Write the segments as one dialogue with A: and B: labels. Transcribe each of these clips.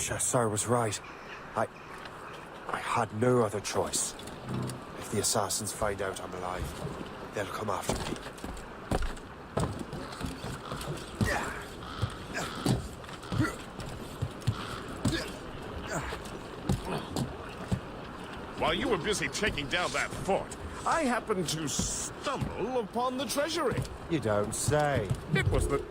A: Chasseur was right. I had no other choice. If the assassins find out I'm alive, they'll come after me.
B: While you were busy taking down that fort, I happened to stumble upon the treasury.
A: You don't say.
B: It was the...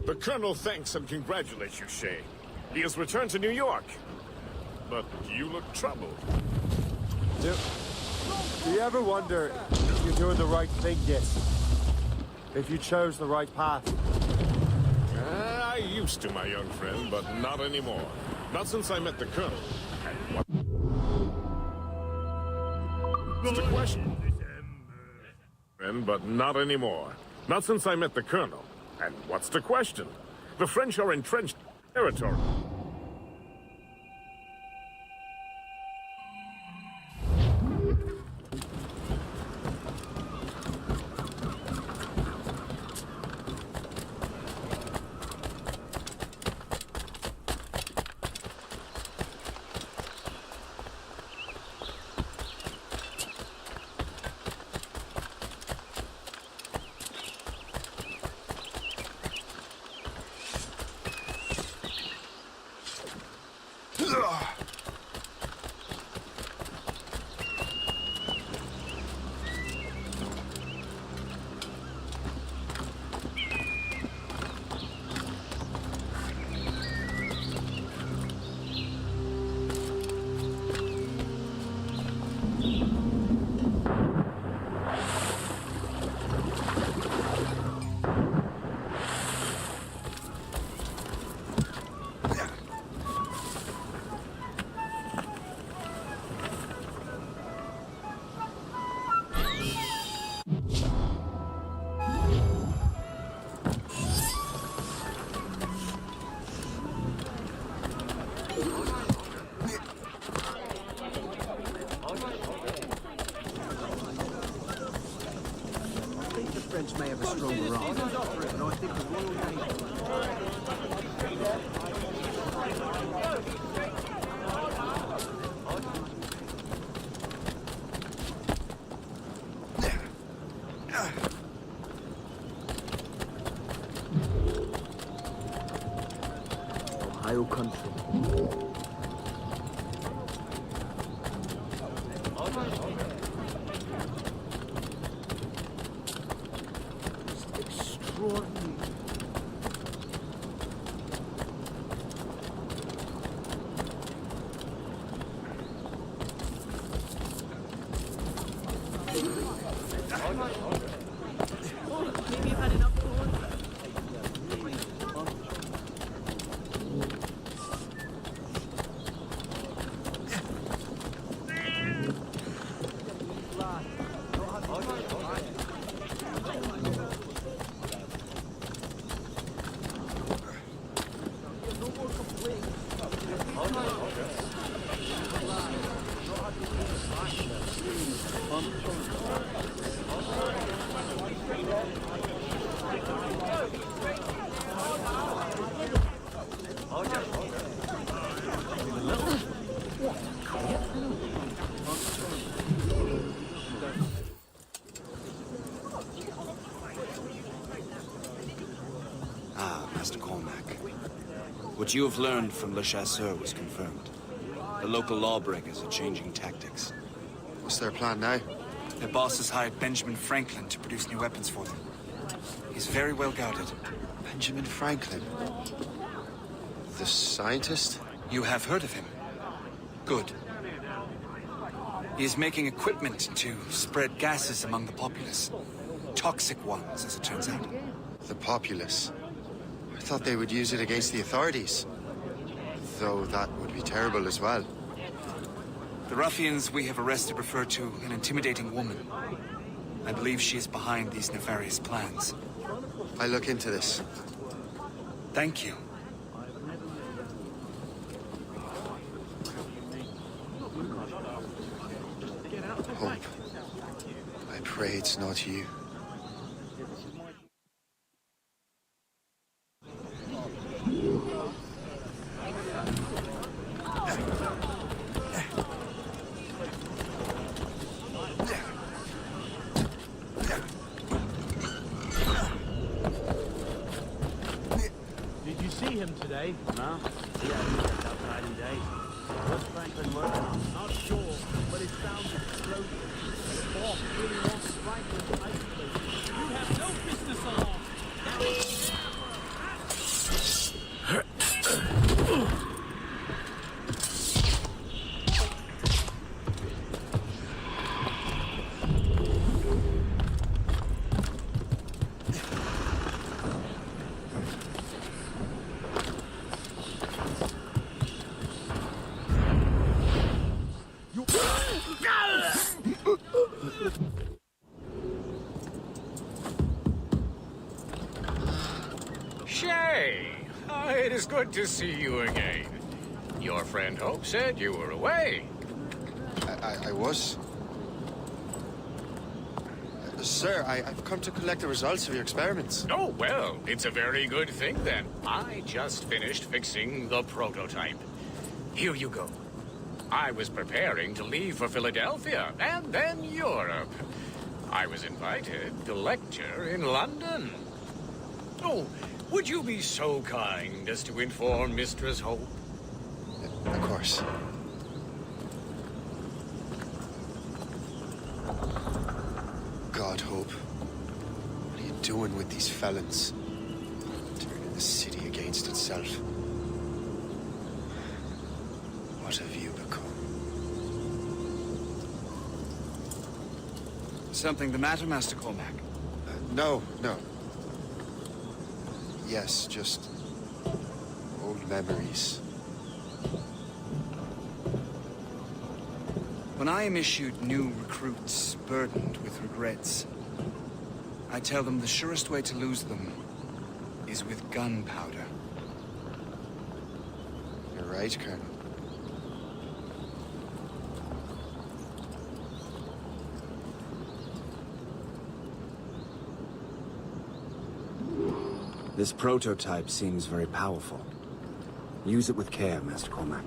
B: The Colonel thanks and congratulates you, Shay. He has returned to New York. But you look troubled.
A: Do you ever wonder if you're doing the right thing, Git? If you chose the right path?
B: I used to, my young friend, but not anymore. Not since I met the Colonel. And what's the question? Friend, but not anymore. Not since I met the Colonel. And what's the question? The French are entrenched territory.
C: French may have a stronger arm, but I think the Royal Navy... Ohio country.
D: Maybe you've had enough corn.
E: Master Cormac. What you have learned from Le Chasseur was confirmed. The local lawbreakers are changing tactics.
F: What's their plan now?
E: Their boss has hired Benjamin Franklin to produce new weapons for them. He's very well guarded.
F: Benjamin Franklin? The scientist?
E: You have heard of him? Good. He is making equipment to spread gases among the populace. Toxic ones, as it turns out.
F: The populace. I thought they would use it against the authorities. Though that would be terrible as well.
E: The ruffians we have arrested refer to an intimidating woman. I believe she is behind these nefarious plans.
F: I'll look into this.
E: Thank you.
F: Hope. I pray it's not you.
C: Did you see him today? No. Yeah, he kept up hiding days. What's Franklin working on? Not sure, but it sounded explosive. The boss really wants Franklin to isolate. You have no business along.
D: Shay! It is good to see you again. Your friend Hope said you were away.
F: I was. Sir, I've come to collect the results of your experiments.
D: Oh, well, it's a very good thing then. I just finished fixing the prototype. Here you go. I was preparing to leave for Philadelphia and then Europe. I was invited to lecture in London. Oh, would you be so kind as to inform Mistress Hope?
F: Of course. God, Hope. What are you doing with these felons? Turning the city against itself. What have you become?
E: Something the matter, Master Cormac?
F: No. Yes, just old memories.
E: When I am issued new recruits burdened with regrets, I tell them the surest way to lose them is with gunpowder.
F: You're right, Colonel.
G: This prototype seems very powerful. Use it with care, Master Cormac.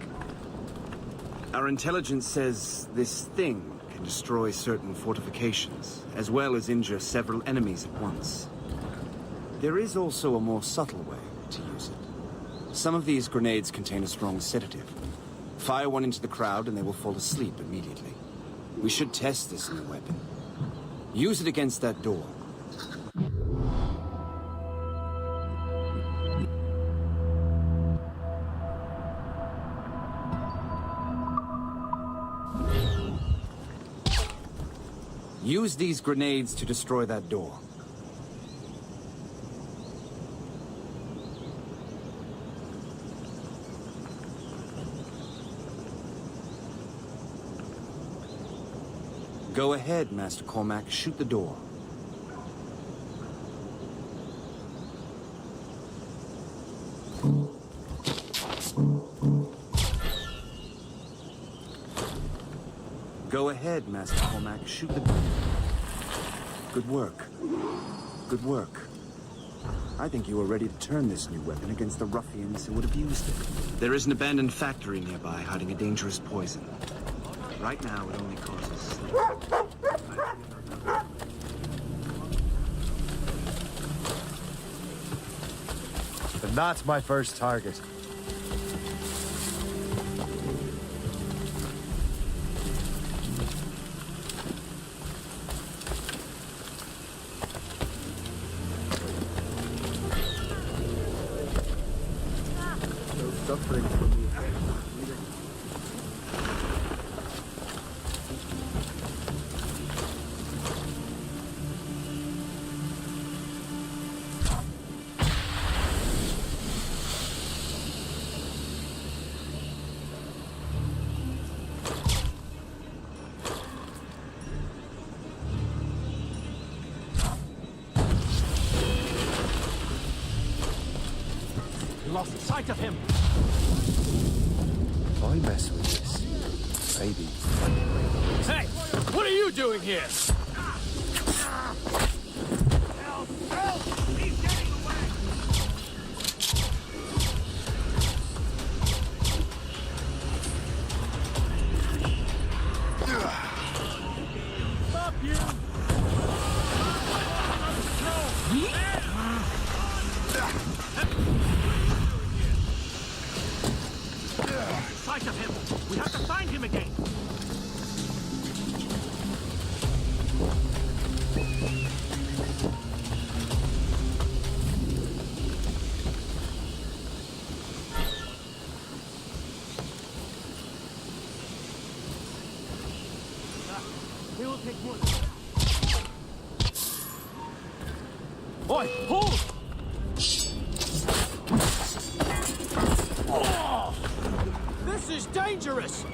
G: Our intelligence says this thing can destroy certain fortifications, as well as injure several enemies at once. There is also a more subtle way to use it. Some of these grenades contain a strong sedative. Fire one into the crowd and they will fall asleep immediately. We should test this new weapon. Use it against that door. Use these grenades to destroy that door. Go ahead, Master Cormac. Shoot the door. Go ahead, Master Cormac. Shoot the door. Good work. Good work. I think you are ready to turn this new weapon against the ruffians who would have used it. There is an abandoned factory nearby hiding a dangerous poison. Right now, it only causes sleep.
A: Then that's my first target.
C: sight of him!
A: If I mess with this, maybe.
C: Hey! What are you doing here? He's getting away! Stop you! Sight of him! We have to find him again! We will take one. Oi, hold! Oh, this is dangerous!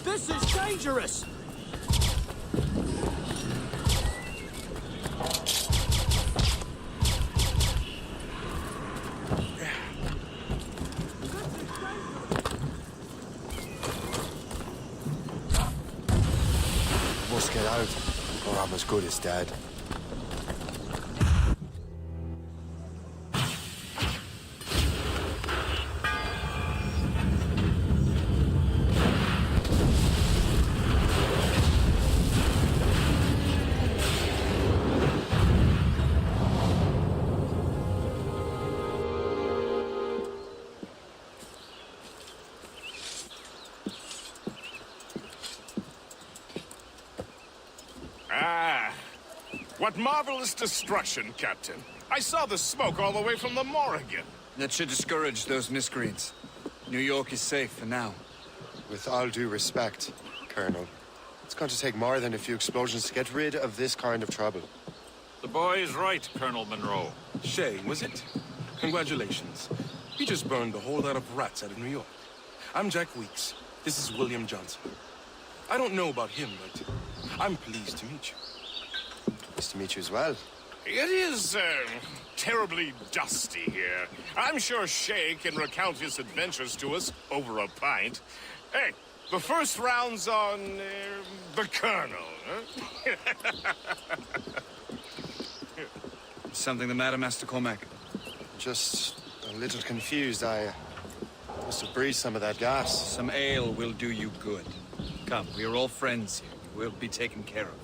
C: This is dangerous!
A: Must get out, or I'm as good as dead.
B: Ah, what marvelous destruction, Captain. I saw the smoke all the way from the Morrigan.
E: That should discourage those miscreants. New York is safe for now.
F: With all due respect, Colonel, it's going to take more than a few explosions to get rid of this kind of trouble.
H: The boy is right, Colonel Monroe.
I: Shay, was it? Congratulations. He just burned a whole lot of rats out of New York. I'm Jack Weeks. This is William Johnson. I don't know about him, but I'm pleased to meet you.
F: Nice to meet you as well.
B: It is, terribly dusty here. I'm sure Shay can recount his adventures to us over a pint. Hey, the first round's on, the Colonel, huh?
E: Something the matter, Master Cormac?
F: Just a little confused. I must have breathed some of that gas.
E: Some ale will do you good. Come, we are all friends here. You will be taken care of.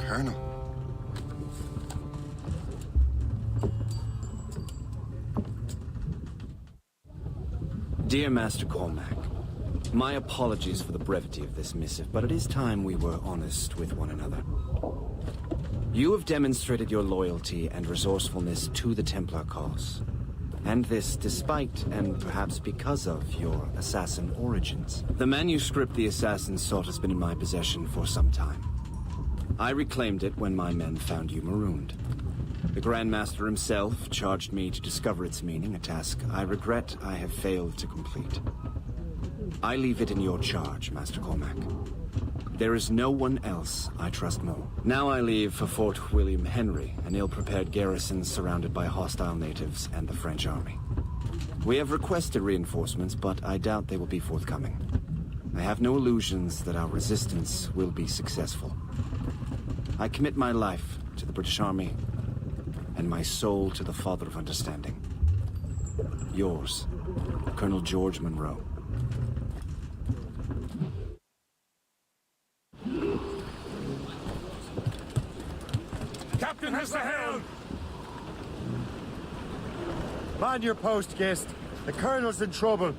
F: Colonel.
G: Dear Master Cormac, My apologies for the brevity of this missive, but it is time we were honest with one another. You have demonstrated your loyalty and resourcefulness to the Templar cause. And this despite, and perhaps because of, your assassin origins. The manuscript the assassin sought has been in my possession for some time. I reclaimed it when my men found you marooned. The Grand Master himself charged me to discover its meaning, a task I regret I have failed to complete. I leave it in your charge, Master Cormac. There is no one else I trust more. Now I leave for Fort William Henry, an ill-prepared garrison surrounded by hostile natives and the French army. We have requested reinforcements, but I doubt they will be forthcoming. I have no illusions that our resistance will be successful. I commit my life to the British Army, and my soul to the Father of Understanding. Yours, Colonel George Monroe.
B: Captain has the helm!
A: Man your post, Gist. The Colonel's in trouble.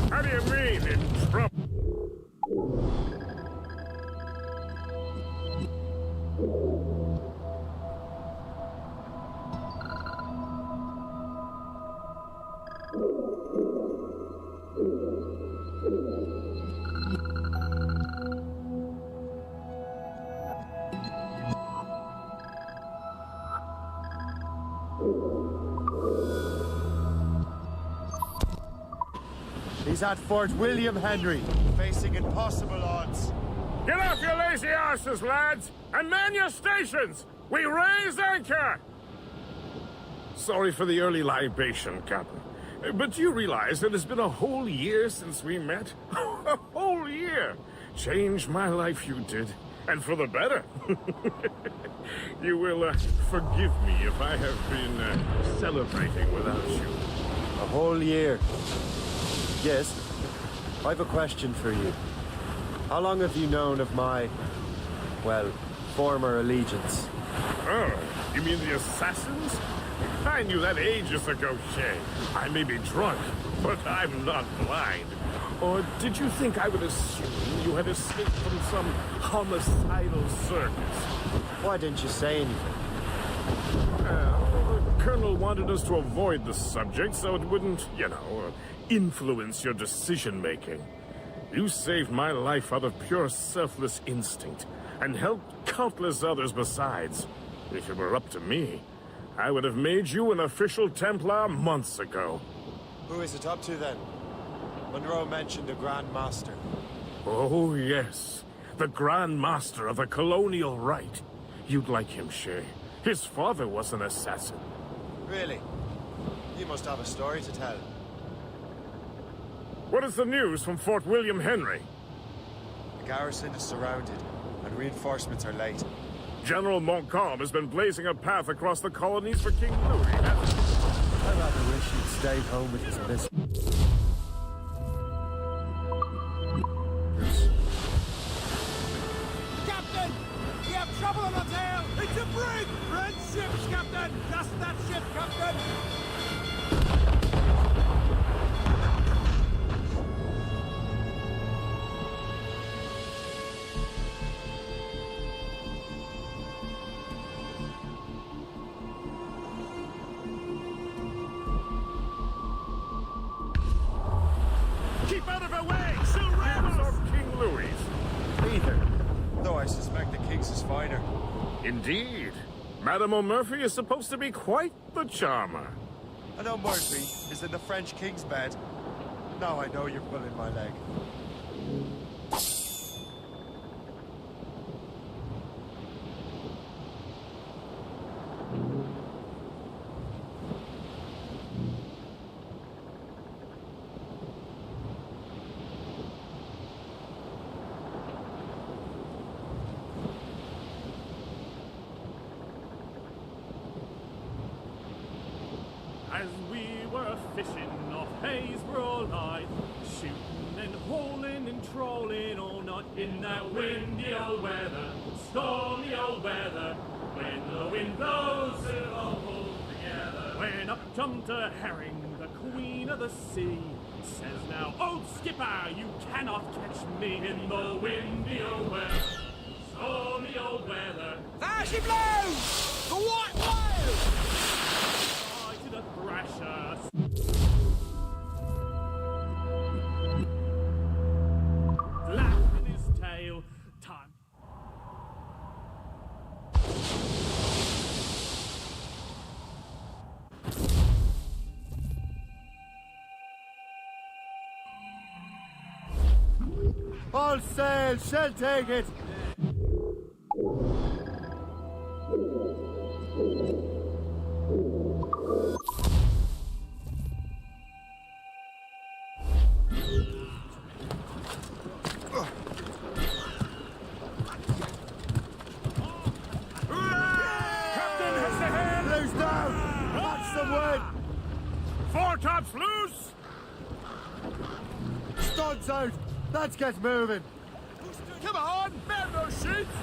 B: How do you mean, in trouble?
A: He's at Fort William Henry, facing impossible odds.
B: Get off your lazy arses, lads, and man your stations! We raise anchor! Sorry for the early libation, Captain. But you realize it has been a whole year since we met? A whole year! Changed my life, you did. And for the better. You will forgive me if I have been celebrating without you.
A: A whole year. Yes, I've a question for you. How long have you known of my, well, former allegiance?
B: Oh, you mean the assassins? I knew that ages ago, Shay. I may be drunk, but I'm not blind. Or did you think I would assume you had escaped from some homicidal circus?
A: Why didn't you say anything?
B: The Colonel wanted us to avoid the subject so it wouldn't, influence your decision-making. You saved my life out of pure selfless instinct, and helped countless others besides. If it were up to me, I would have made you an official Templar months ago.
A: Who is it up to then? Monroe mentioned the Grand Master.
B: Oh, yes. The Grand Master of the Colonial Rite. You'd like him, Shay. His father was an assassin.
A: Really? You must have a story to tell.
B: What is the news from Fort William Henry?
A: The garrison is surrounded, and reinforcements are late.
B: General Montcalm has been blazing a path across the colonies for King Louis, hasn't he?
A: I rather wish he'd stayed home with his mistress.
C: Captain! We have trouble on our tail! It's a brig! Red ships, Captain! Just that ship, Captain!
B: Keep out of her way! She'll ram us off King Louis!
A: Neither. Though I suspect the King's is finer.
B: Indeed. Madame O'Murphy is supposed to be quite the charmer.
A: I know Murphy is in the French King's bed. Now I know you're pulling my leg.
C: As we were fishing off Haysborough Light, shooting and hauling and trolling all night in that windy old weather, stormy old weather, when the wind blows it all pull together. When up jumped a herring, the queen of the sea, says now, old skipper, you cannot catch me in the windy old weather, stormy old weather.
E: There she blows! The white whale!
C: Fly to the thrasher. Laugh in his tail. Time.
A: All sail, shall take it.
C: Captain has the head.
A: Loose down. Watch the wind.
C: Foretops loose.
A: Studs out. Let's get moving.
C: Come on, man those sheets.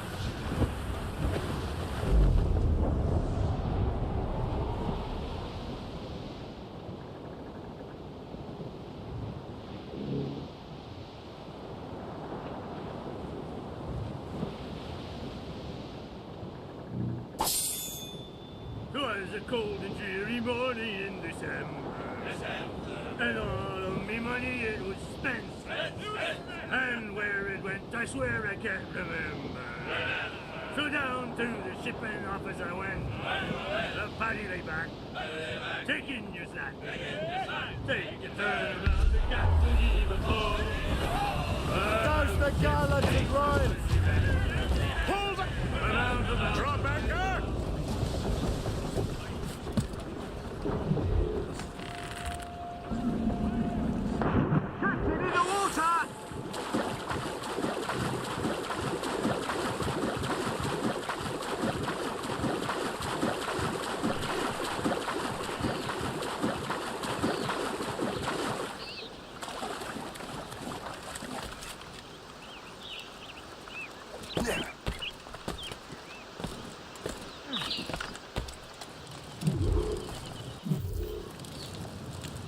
C: Twas a cold and dreary morning in December. And all of me money it was spent. And where it went, I swear I can't remember. So down to the shipping office I went. The paddy lay back, taking your slack. Take a turn around the captain even more.
A: Douse the gallants and royals.
C: Hold it! Around to the drop anchor! Captain in the water!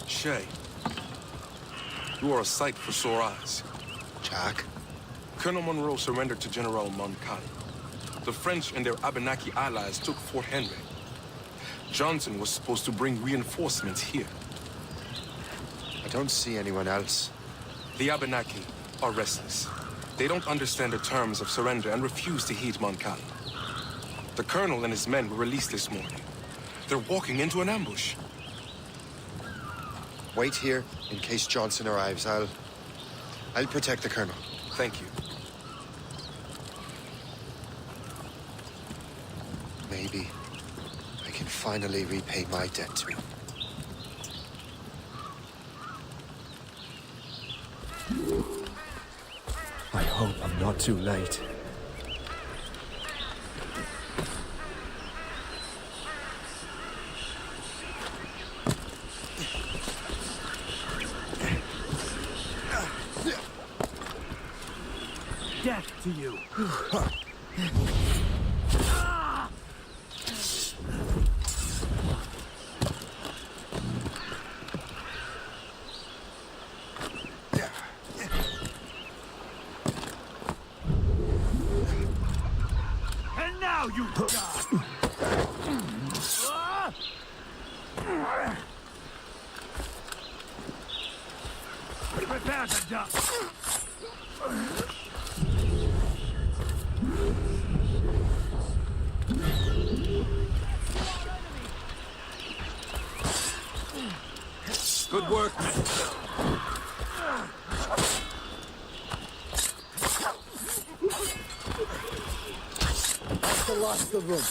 I: Shay, you are a sight for sore eyes.
F: Jack?
I: Colonel Monroe surrendered to General Montcalm. The French and their Abenaki allies took Fort Henry. Johnson was supposed to bring reinforcements here.
F: I don't see anyone else.
I: The Abenaki are restless. They don't understand the terms of surrender and refuse to heed Montcalm. The colonel and his men were released this morning. They're walking into an ambush.
F: Wait here in case Johnson arrives. I'll protect the colonel.
I: Thank you.
F: Maybe I can finally repay my debt to him.
A: I hope I'm not too late.
C: Death to you! And now you die! Prepare to die!
G: Good work, men.
A: That's the last of them.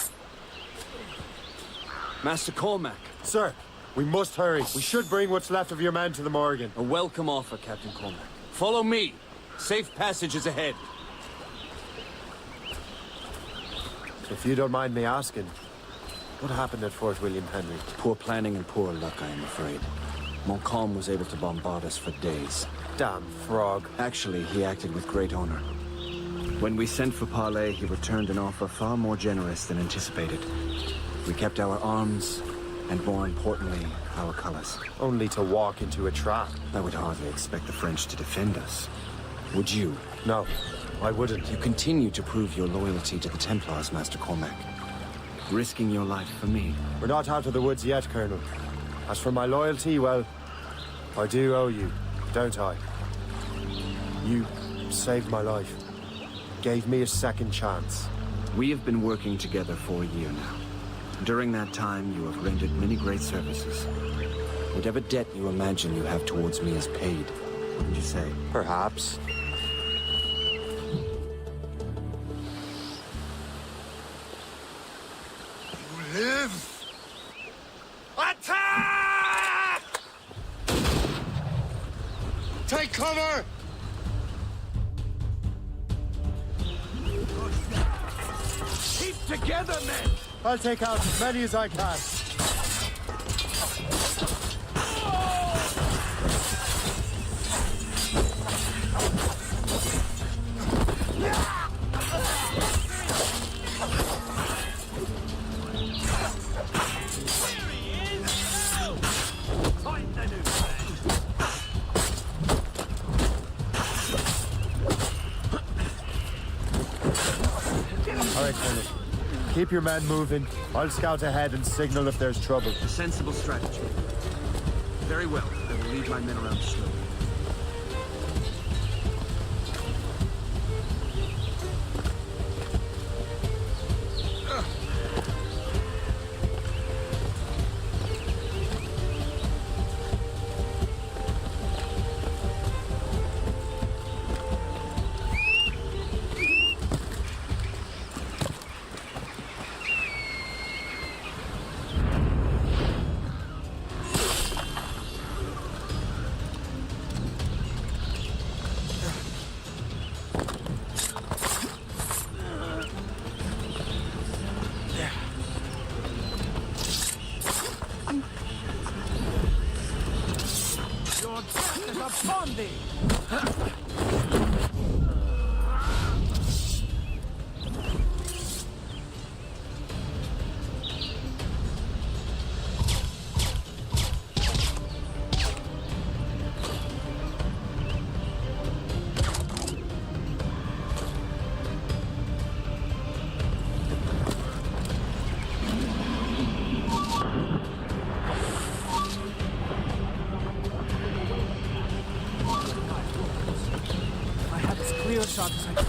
G: Master Cormac,
A: Sir, we must hurry. We should bring what's left of your men to the Morgan.
G: a welcome offer, Captain Cormac. Follow me. Safe passage is ahead.
A: If you don't mind me asking, what happened at Fort William Henry?
G: Poor planning and poor luck, I am afraid. Montcalm was able to bombard us for days.
A: Damn frog.
G: Actually, he acted with great honor. When we sent for Parley, he returned an offer far more generous than anticipated. We kept our arms, And more importantly, our colors.
A: Only to walk into a trap.
G: I would hardly expect the French to defend us. Would you?
A: No, I wouldn't.
G: You continue to prove your loyalty to the Templars, Master Cormac. Risking your life for me.
A: We're not out of the woods yet, Colonel. As for my loyalty, well, I do owe you, don't I? You saved my life. Gave me a second chance.
G: We have been working together for a year now. During that time, you have rendered many great services. Whatever debt you imagine you have towards me is paid, wouldn't you say?
A: Perhaps.
B: You live! Attack! Take cover!
C: Keep together, men!
A: I'll take out as many as I can. All right, Colonel. Keep your men moving. I'll scout ahead and signal if there's trouble.
G: A sensible strategy. Very well. I will lead my men around slowly.
C: Upon thee! Clear shot as I can.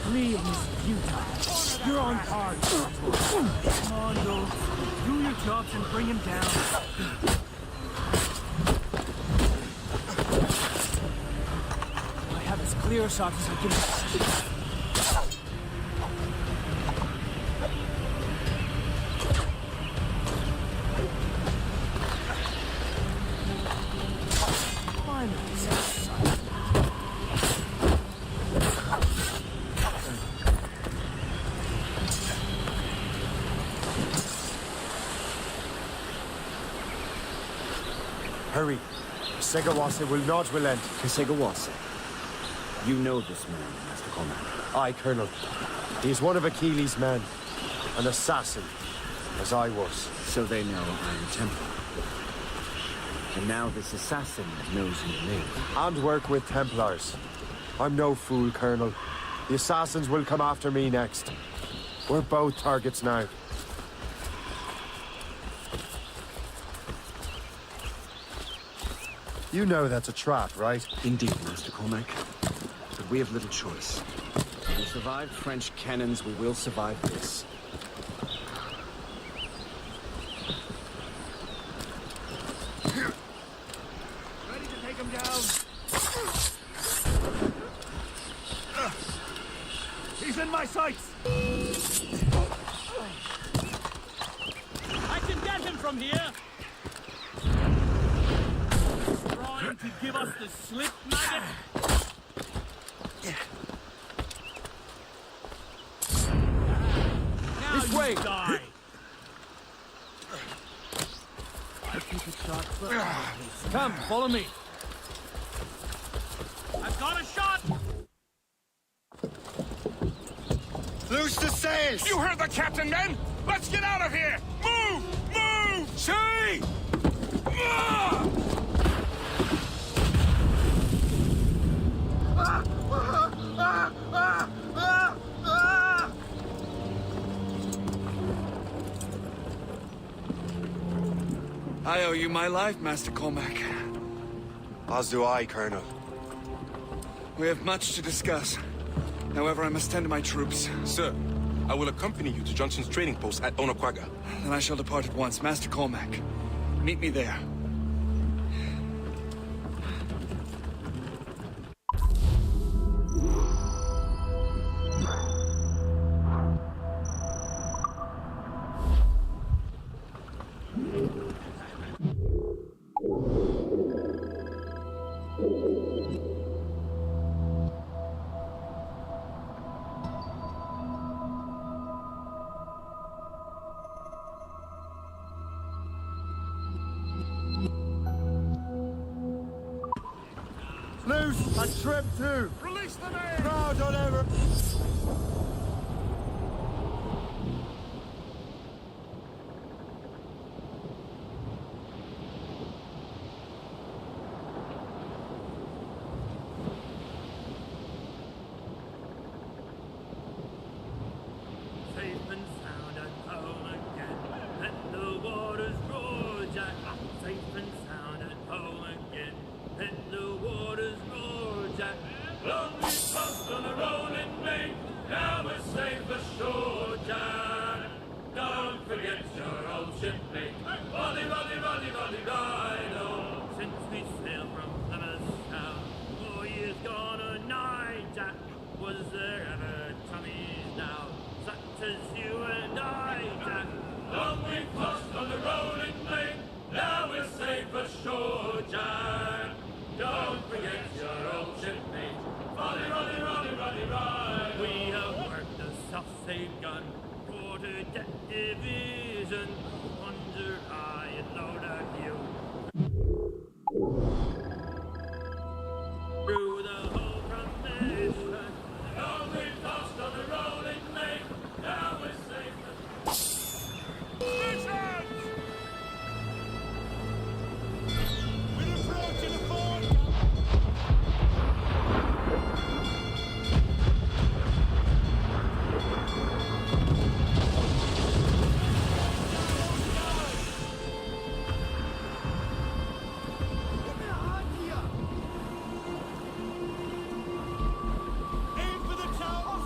C: Flee is futile. You're on guard. Come on, Dole. Do your jobs and bring him down. I have as clear a shot as I can.
A: Hurry. Segawase will not relent.
G: Segawase. You know this man, Master Cormac.
A: Aye, Colonel. He is one of Achilles' men. An assassin, as I was.
G: So they know I am Templar. And now this assassin knows you live.
A: And work with Templars. I'm no fool, Colonel. The assassins will come after me next. We're both targets now. You know that's a trap, right?
G: Indeed, Master Cormac. But we have little choice. If we survived French cannons, we will survive this.
C: Ready to take him down. He's in my sights. I can get him from here. to give us the slip, maggot? Now
A: This way!
C: Die. I keep it short first. Come, follow me. I've got a shot!
F: Loose the sails!
B: You heard the captain, men! Let's get out of here! Move! Move!
I: Shay!
B: Ah!
E: I owe you my life, Master Cormac.
F: As do I, Colonel.
E: We have much to discuss. However, I must tend to my troops.
I: Sir, I will accompany you to Johnson's trading post at Onaqaga.
E: Then I shall depart at once. Master Cormac, meet me there.
A: Loose and trim too.
B: Release the man!
A: No, don't ever.
C: Safe and sound and home again. Let the waters roar, Jack. Safe and sound and home again. Let the waters roar, Jack. Long we tossed on a rolling main. Now we're safe ashore, Jack. Don't forget your old shipmate. Roddy, Roddy, Roddy, Roddy, Rhino. Since we sailed from Plymouth Town, 4 years gone a night, Jack. Was there ever chummies now, such as you and I, Jack? Long we tossed on the rolling main. Now we're safe ashore, Jack. Don't forget your old shipmate. Roddy, Roddy, Roddy, Roddy, Roddy. We have worked the self-save gun, quarter-deck division, under high and low to you. Through the whole from mission. Long we tossed on the rolling main. Now we're safe.
B: We're approaching the fort! Aim for the tower!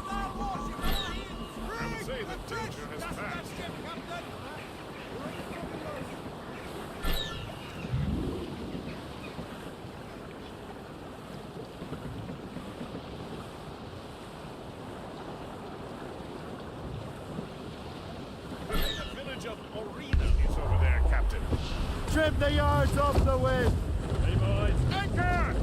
B: I'd say the danger has passed. The village of Orina is over there, Captain.
A: Trim the yards off the wind.
B: Hey, boys. Anchor!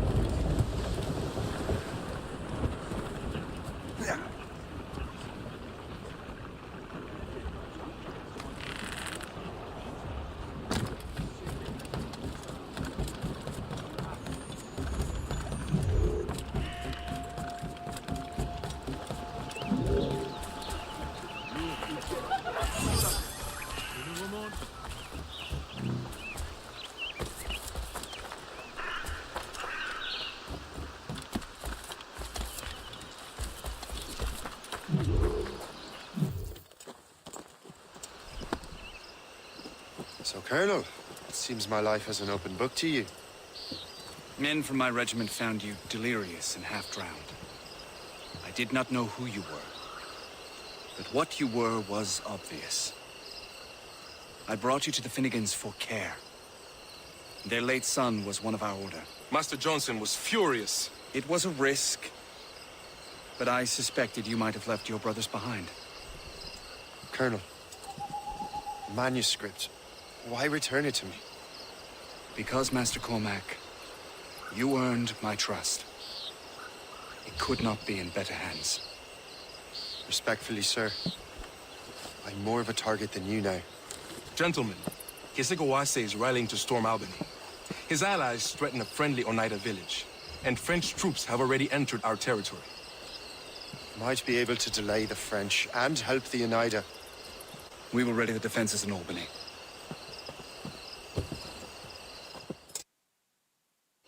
F: So, Colonel, it seems my life is an open book to you.
E: Men from my regiment found you delirious and half-drowned. I did not know who you were, but what you were was obvious. I brought you to the Finnegans for care. Their late son was one of our order.
I: Master Johnson was furious.
E: It was a risk, but I suspected you might have left your brothers behind.
F: Colonel, manuscript. Why return it to me?
E: Because, Master Cormac, You earned my trust. It could not be in better hands.
F: Respectfully, sir. I'm more of a target than you now.
I: Gentlemen, Kesegoase is rallying to storm Albany. His allies threaten a friendly Oneida village, and French troops have already entered our territory.
F: Might be able to delay the French and help the Oneida.
E: We will ready the defenses in Albany.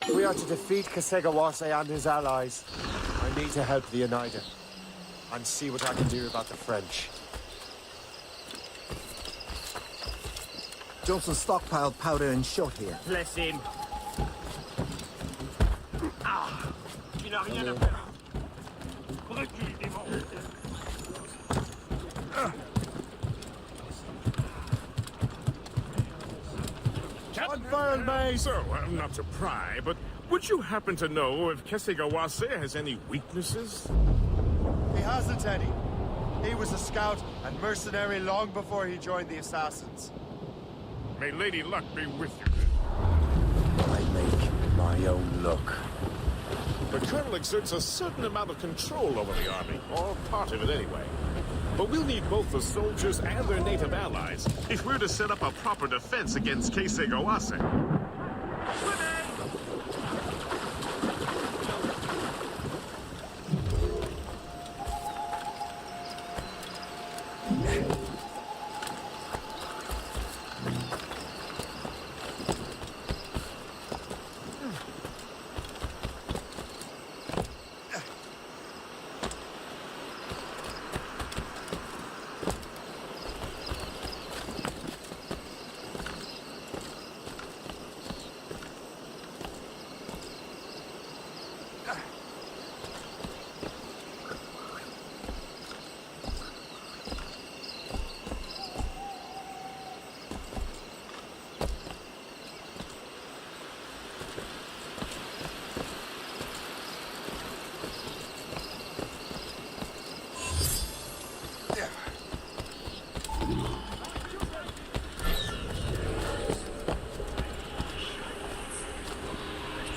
A: If we are to defeat Kasegawase and his allies, I need to help the Oneida and see what I can do about the French.
J: Johnson stockpiled powder and shot here.
C: Bless him. Il n'a rien à faire. Recule, démon.
A: Unfurled, mate!
B: So, not to pry, but would you happen to know if Kesegoase has any weaknesses?
A: He hasn't any. He was a scout and mercenary long before he joined the Assassins.
B: May Lady Luck be with you.
A: I make my own luck.
B: The Colonel exerts a certain amount of control over the army, or part of it anyway. But we'll need both the soldiers and their native allies if we're to set up a proper defense against Kesegoase.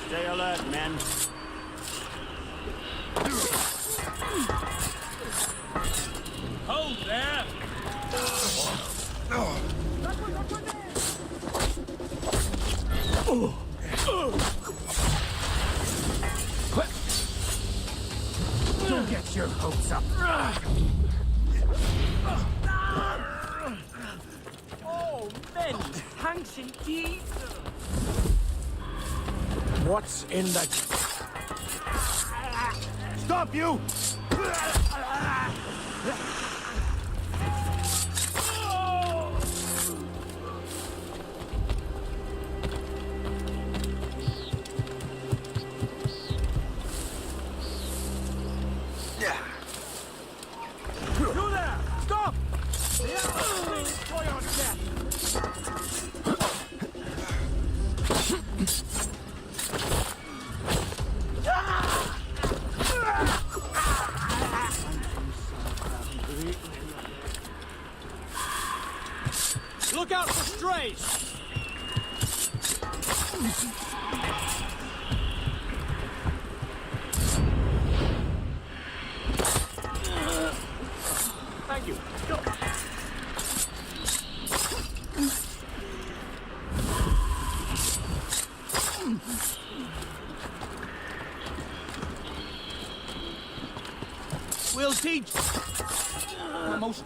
C: Stay alert, men. Hold there!
J: Don't get your hopes up.
C: Oh, men! Tanks indeed!
A: What's in the... Stop, you!
C: You there! Stop! For your death! Look out for strays! Thank you. Go. We'll teach the most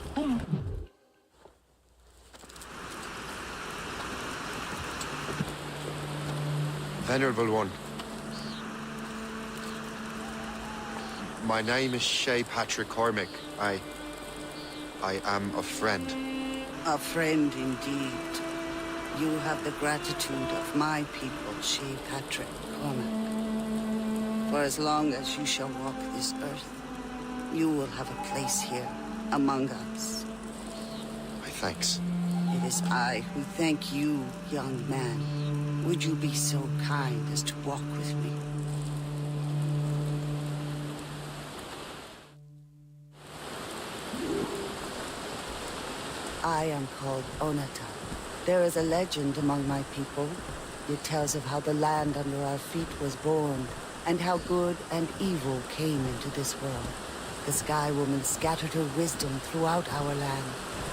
F: Venerable one. My name is Shay Patrick Cormac. I am a friend.
K: A friend indeed. You have the gratitude of my people, Shay Patrick Cormac. For as long as you shall walk this earth, you will have a place here among us.
F: My thanks.
K: It is I who thank you, young man. Would you be so kind as to walk with me? I am called Onata. There is a legend among my people. It tells of how the land under our feet was born, and how good and evil came into this world. The Sky Woman scattered her wisdom throughout our land.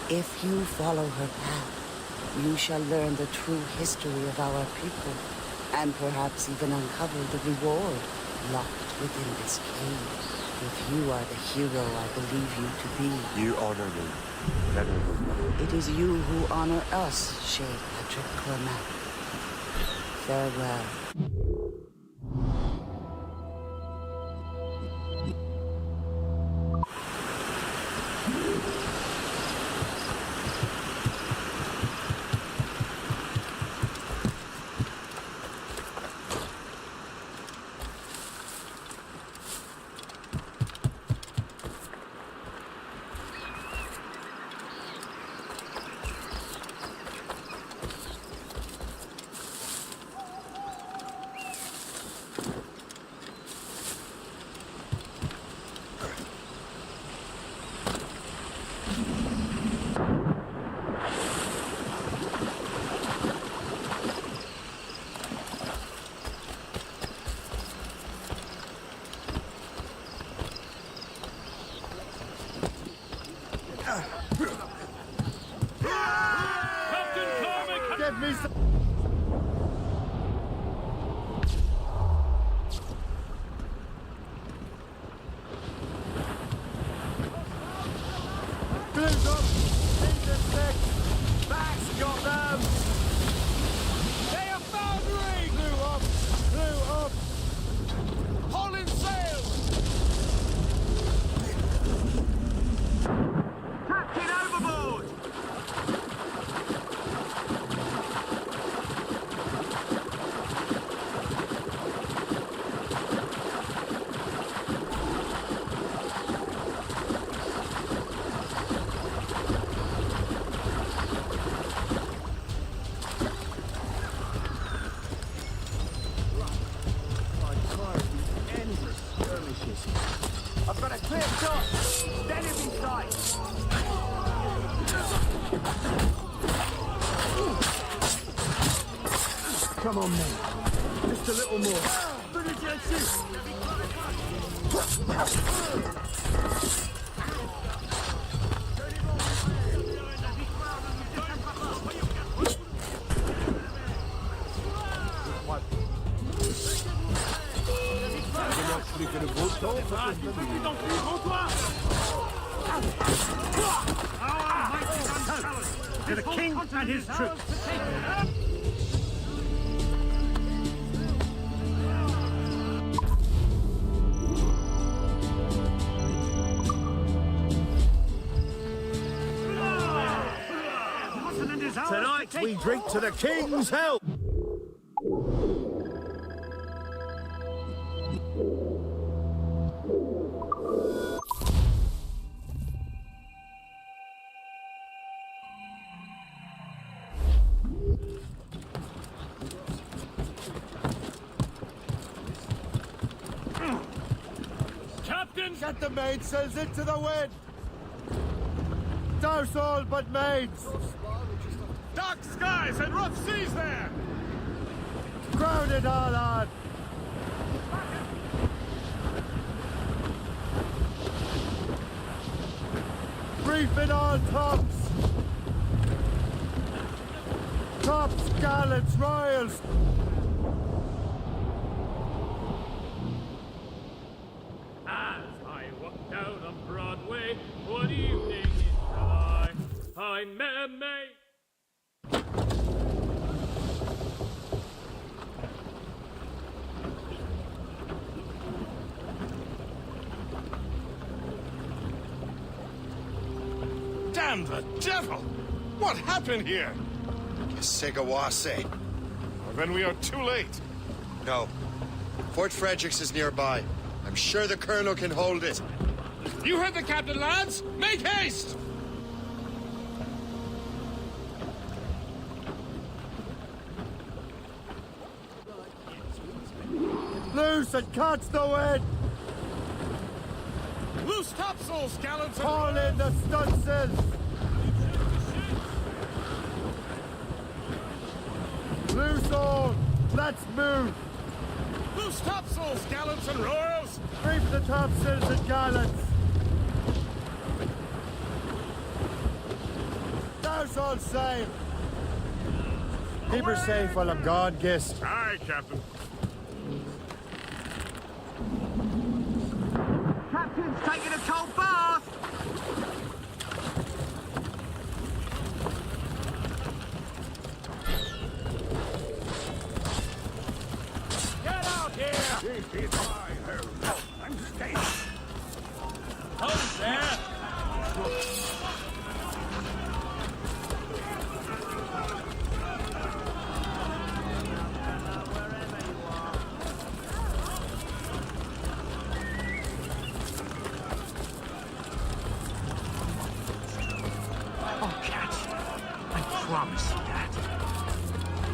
K: If you follow her path, you shall learn the true history of our people, and perhaps even uncover the reward locked within this cave. If you are the hero I believe you to be.
A: You honor me. Venerable.
K: It is you who honor us, Shay Patrick Cormac. Farewell.
A: Give me some... Blues up! Into six! Backs got them! They are foundering! Blew up! Blew up! Hauling sail! Captain overboard! I've got a clear shot! Dead in sight! Come on, men. Just a little more.
C: To the king and his troops. Tonight we drink to the king's health.
H: Captain!
A: Get the mainsails into the wind! Douse all but mains!
B: Dark skies and rough seas there!
A: Ground it all on! Reefing all tops! Tops, gallants, royals!
H: As I walk down on Broadway, one evening in July, I met
B: Damn the devil! What happened here?
F: Segawase.
B: Then we are too late.
F: No. Fort Fredericks is nearby. I'm sure the Colonel can hold it.
B: You heard the captain, lads! Make haste!
A: Loose and catch the wind!
B: Loose topsails, gallants!
A: Haul in the stunsails! Loose all! Let's move!
B: Loose topsails, gallants and royals!
A: Reef the topsails and gallants! Now's all sail! Keep her safe while I'm gone, Gist.
B: Aye, Captain.
J: Captain's taking a cold bath!
H: Get out here! This is my home. I'm staying. Hold there!
J: Oh, Cat. I promise you that.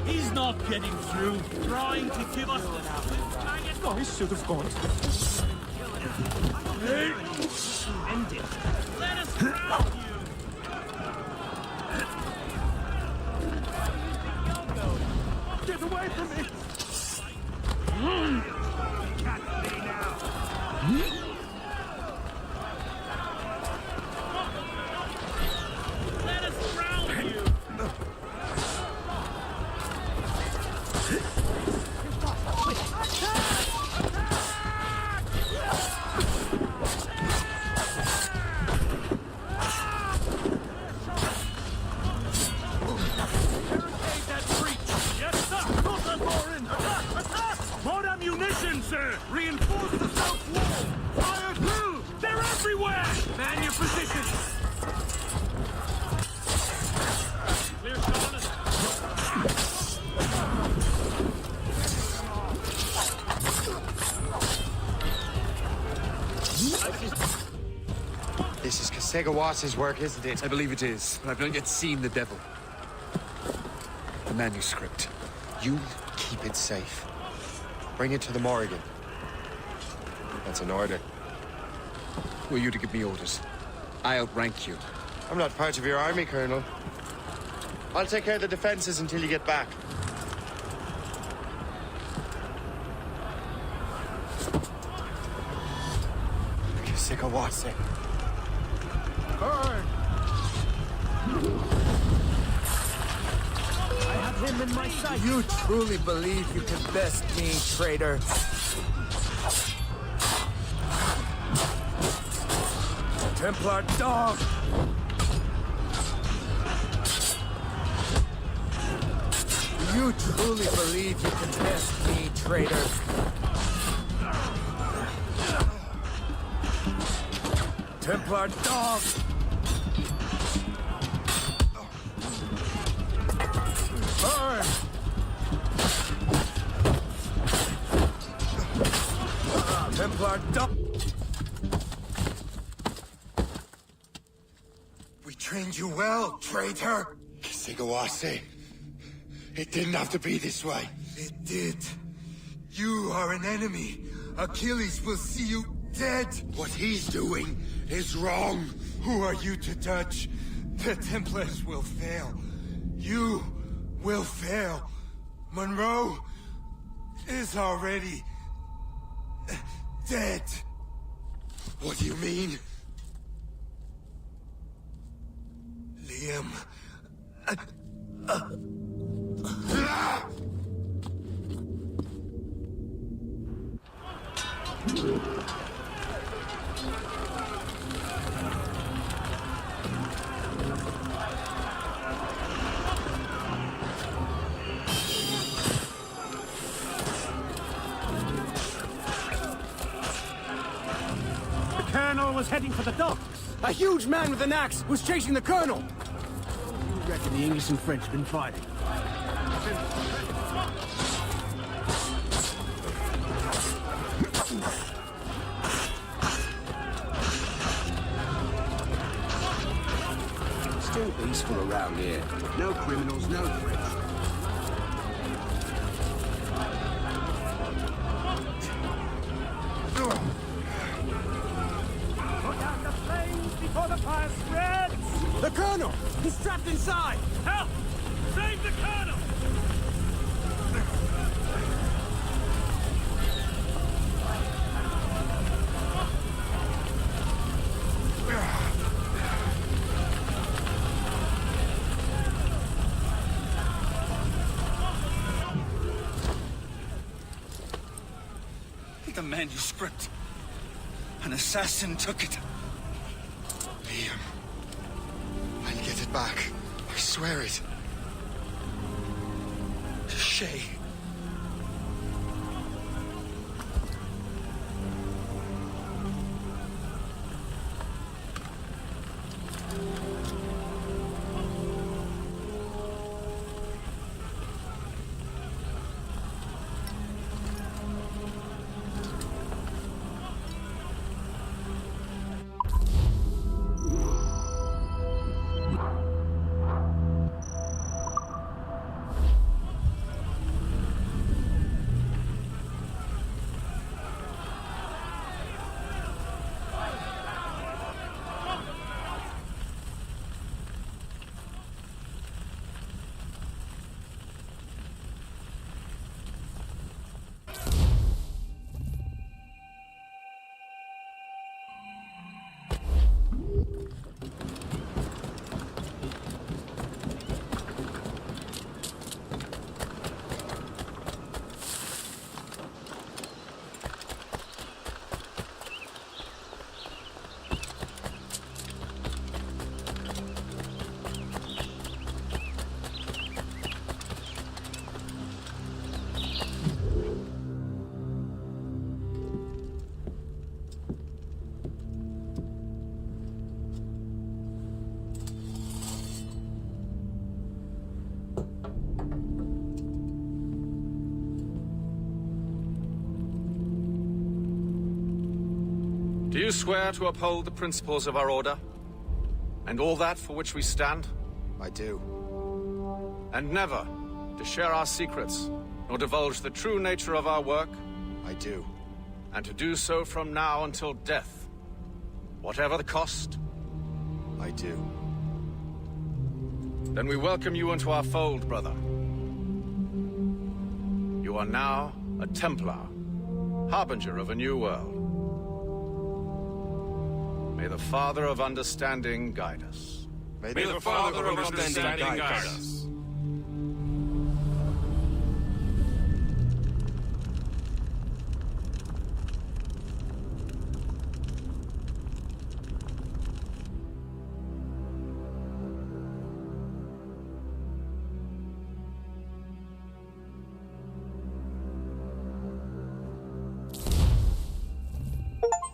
C: He's not getting through, trying to give us the maggot.
J: Oh, he should have gone.
C: End it. Let us drown you.
J: Get away from me!
H: Catch me now!
C: Let us drown you.
H: Barricade that breach! Yes, sir! Put us more in! Attack! Attack! More ammunition, sir! Reinforce the south wall! Fire through! They're everywhere! Man your positions! Clear shot.
F: This is Kasegawasi's work, isn't it?
E: I believe it is, but I've not yet seen the devil. The manuscript.
F: You keep it safe. Bring it to the Morrigan. That's an order.
E: Who are you to give me orders? I outrank you.
F: I'm not part of your army, Colonel. I'll take care of the defenses until you get back. Kasegawasi.
J: Burn! I have him in my sight. You truly believe you can best me, traitor? Templar dog! You truly believe you can best me, traitor? Templar dog! Burn! Templar dog! We trained you well, traitor!
F: Kasegawasi. It didn't have to be this way.
J: It did. You are an enemy. Achilles will see you dead.
F: What he's doing is wrong.
J: Who are you to judge? The Templars will fail. You will fail. Monroe is already dead.
F: What do you mean?
J: Liam.
C: The colonel was heading for the docks.
G: A huge man with an axe was chasing the colonel!
C: You reckon the English and French have been fighting?
G: Still peaceful around here. No criminals, no French.
H: Put out the flames before the fire spreads!
G: The colonel! He's trapped inside!
H: Help! Save the colonel!
E: the manuscript. An assassin took it.
F: Liam. I'll get it back. I swear it.
E: Shay.
L: Do you swear to uphold the principles of our order? And all that for which we stand?
F: I do.
L: And never to share our secrets, nor divulge the true nature of our work?
F: I do.
L: And to do so from now until death, whatever the cost?
F: I do.
L: Then we welcome you into our fold, brother. You are now a Templar, harbinger of a new world. May the Father of Understanding guide us.
F: May
B: the Father of Understanding guide us.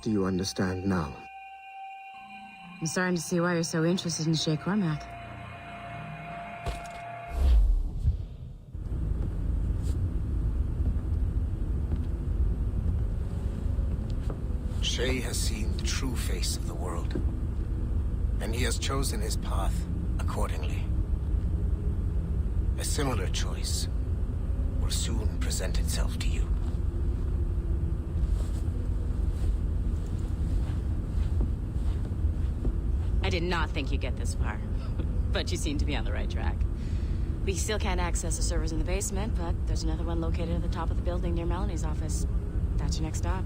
F: Do you understand now?
M: I'm starting to see why you're so interested in Shay Cormac.
N: Shay has seen the true face of the world, and he has chosen his path accordingly. A similar choice will soon present itself to you.
M: I did not think you'd get this far, but you seem to be on the right track. We still can't access the servers in the basement, but there's another one located at the top of the building near Melanie's office. That's your next stop.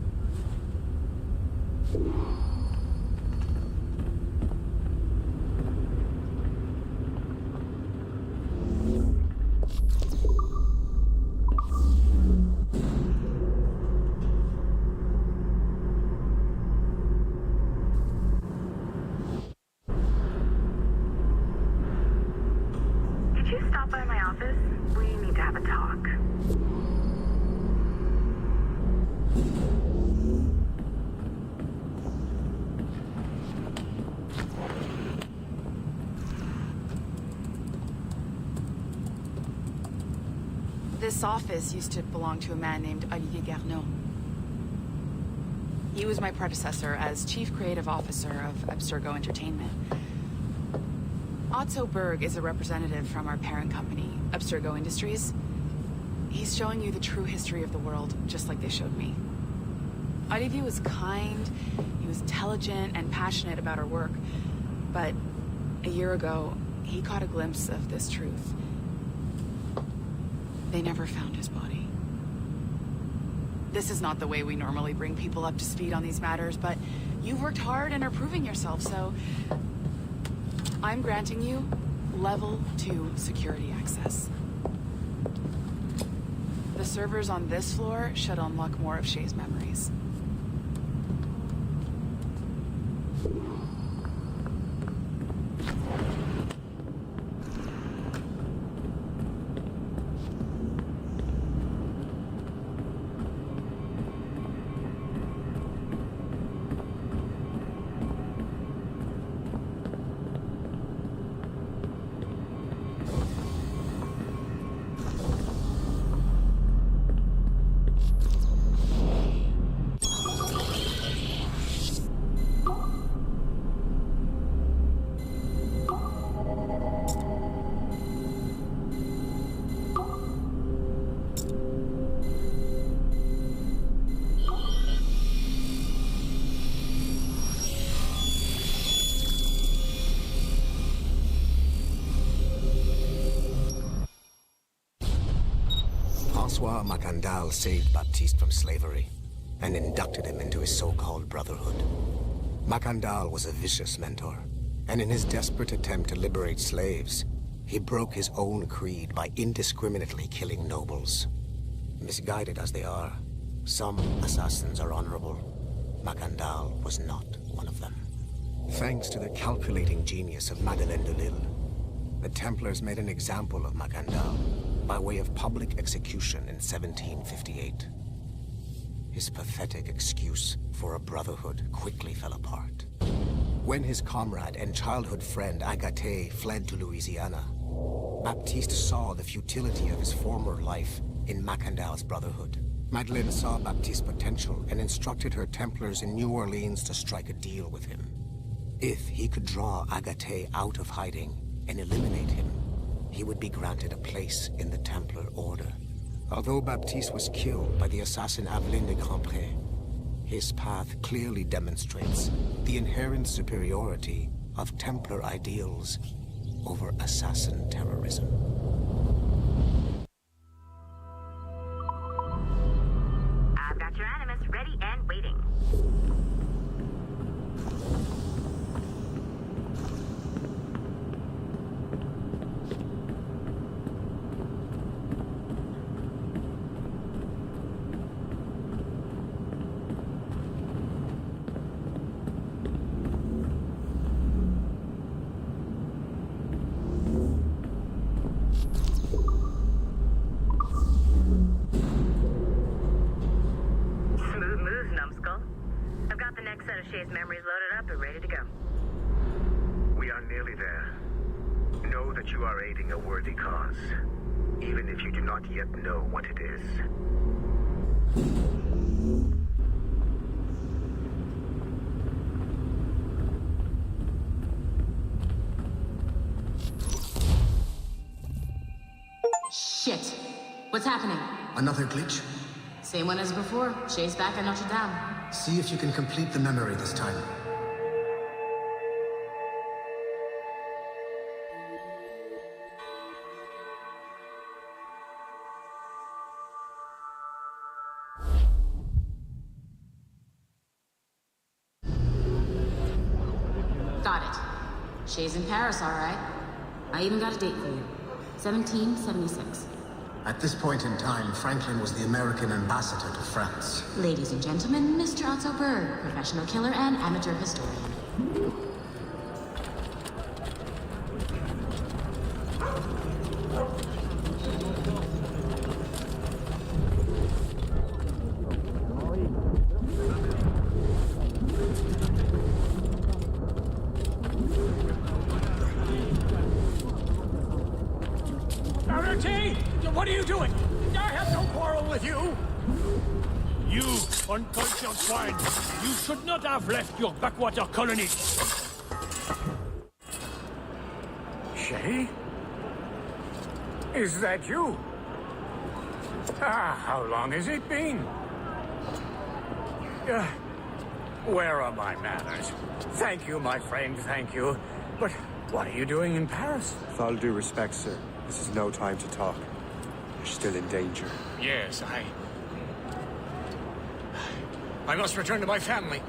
O: This office used to belong to a man named Olivier Garneau. He was my predecessor as Chief Creative Officer of Abstergo Entertainment. Otto Berg is a representative from our parent company, Abstergo Industries. He's showing you the true history of the world, just like they showed me. Olivier was kind, he was intelligent and passionate about our work, but a year ago, he caught a glimpse of this truth. They never found his body. This is not the way we normally bring people up to speed on these matters, but you've worked hard and are proving yourself, so I'm granting you Level 2 security access. The The servers on this floor should unlock more of Shay's memories.
N: Francois Macandal saved Baptiste from slavery and inducted him into his so-called brotherhood. Macandal was a vicious mentor, and in his desperate attempt to liberate slaves, he broke his own creed by indiscriminately killing nobles. Misguided as they are, some assassins are honorable. Macandal was not one of them. Thanks to the calculating genius of Madeleine de Lille, the Templars made an example of Macandal by way of public execution in 1758. His pathetic excuse for a brotherhood quickly fell apart. When his comrade and childhood friend Agathe fled to Louisiana, Baptiste saw the futility of his former life in Macandal's brotherhood. Madeleine saw Baptiste's potential and instructed her Templars in New Orleans to strike a deal with him. If he could draw Agathe out of hiding and eliminate him, he would be granted a place in the Templar Order. Although Baptiste was killed by the assassin Aveline de Grandpré, his path clearly demonstrates the inherent superiority of Templar ideals over assassin terrorism.
P: I've got your Animus ready and waiting. Shay's memories loaded up and ready to go.
Q: We are nearly there. Know that you are aiding a worthy cause, even if you do not yet know what it is.
M: Shit. What's happening?
N: Another glitch?
M: Same one as before. Shay's back at Notre Dame.
N: See if you can complete the memory this time.
M: Got it. Shay's in Paris, all right. I even got a date for you. 1776.
N: At this point in time, Franklin was the American ambassador to France.
M: Ladies and gentlemen, Mr. Otto Berg, professional killer and amateur historian.
H: What are you doing? I have no quarrel with you. You, uncultured swine. You should not have left your backwater colony.
D: Shay? Is that you? How long has it been? Where are my manners? Thank you, my friend, thank you. But what are you doing in Paris?
A: With all due respect, sir, this is no time to talk. You're still in danger.
D: Yes, I must return to my family.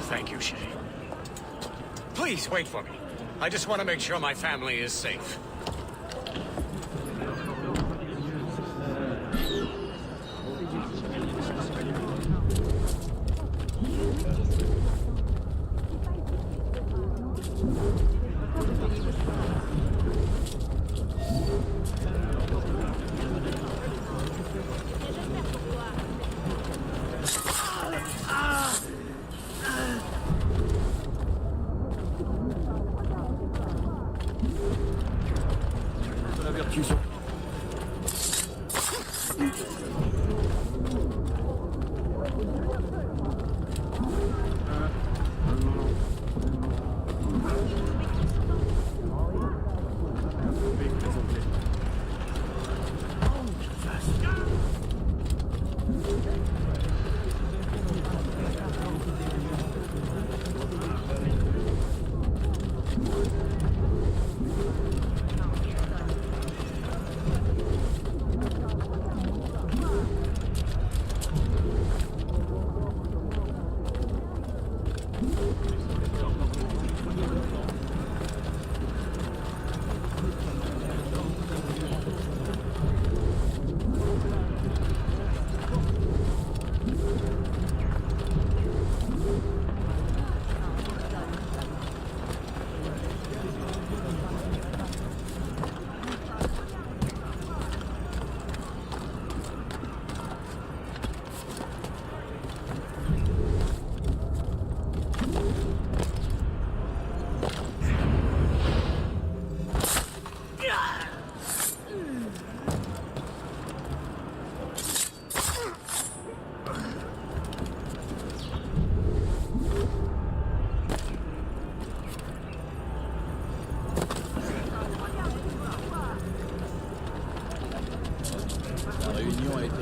D: Thank you, Shay. Please, wait for me. I just want to make sure my family is safe.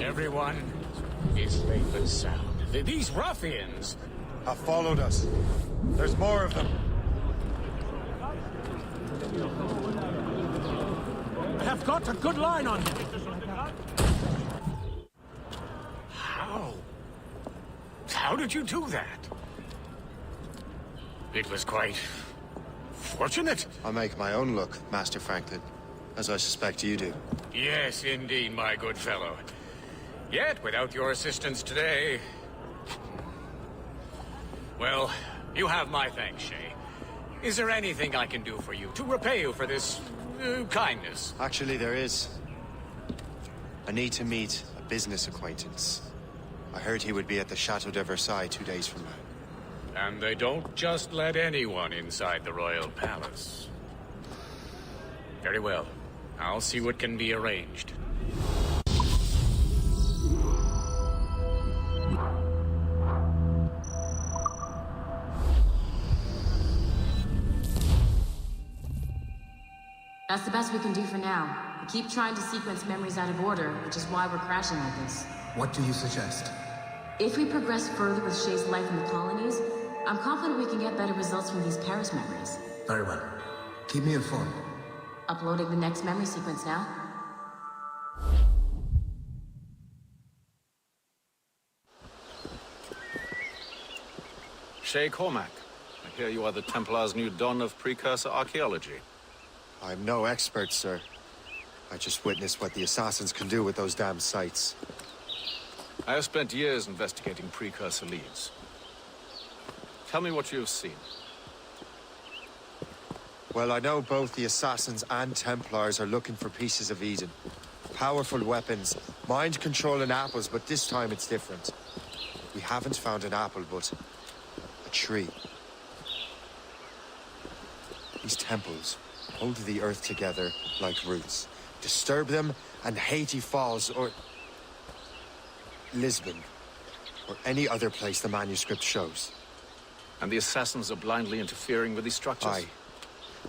D: Everyone is safe and sound. These ruffians
A: have followed us. There's more of them.
H: I have got a good line on him.
D: How did you do that? It was quite fortunate.
F: I make my own luck, Master Franklin, as I suspect you do.
D: Yes, indeed, my good fellow. Yet, without your assistance today... Well, you have my thanks, Shay. Is there anything I can do for you to repay you for this kindness?
F: Actually, there is. I need to meet a business acquaintance. I heard he would be at the Chateau de Versailles 2 days from now.
D: And they don't just let anyone inside the royal palace. Very well. I'll see what can be arranged.
M: That's the best we can do for now. We keep trying to sequence memories out of order, which is why we're crashing like this.
N: What do you suggest?
M: If we progress further with Shay's life in the colonies, I'm confident we can get better results from these Paris memories.
N: Very well. Keep me informed.
M: Uploading the next memory sequence now.
L: Shay Cormac, I hear you are the Templar's new don of precursor archaeology.
F: I'm no expert, sir. I just witnessed what the assassins can do with those damn sites.
L: I have spent years investigating precursor leads. Tell me what you have seen.
F: Well, I know both the assassins and Templars are looking for pieces of Eden. Powerful weapons, mind-controlling apples, but this time it's different. We haven't found an apple, but a tree. These temples hold the earth together like roots. Disturb them, and Haiti falls, or... Lisbon, or any other place the manuscript shows.
L: And the assassins are blindly interfering with these structures?
F: Aye.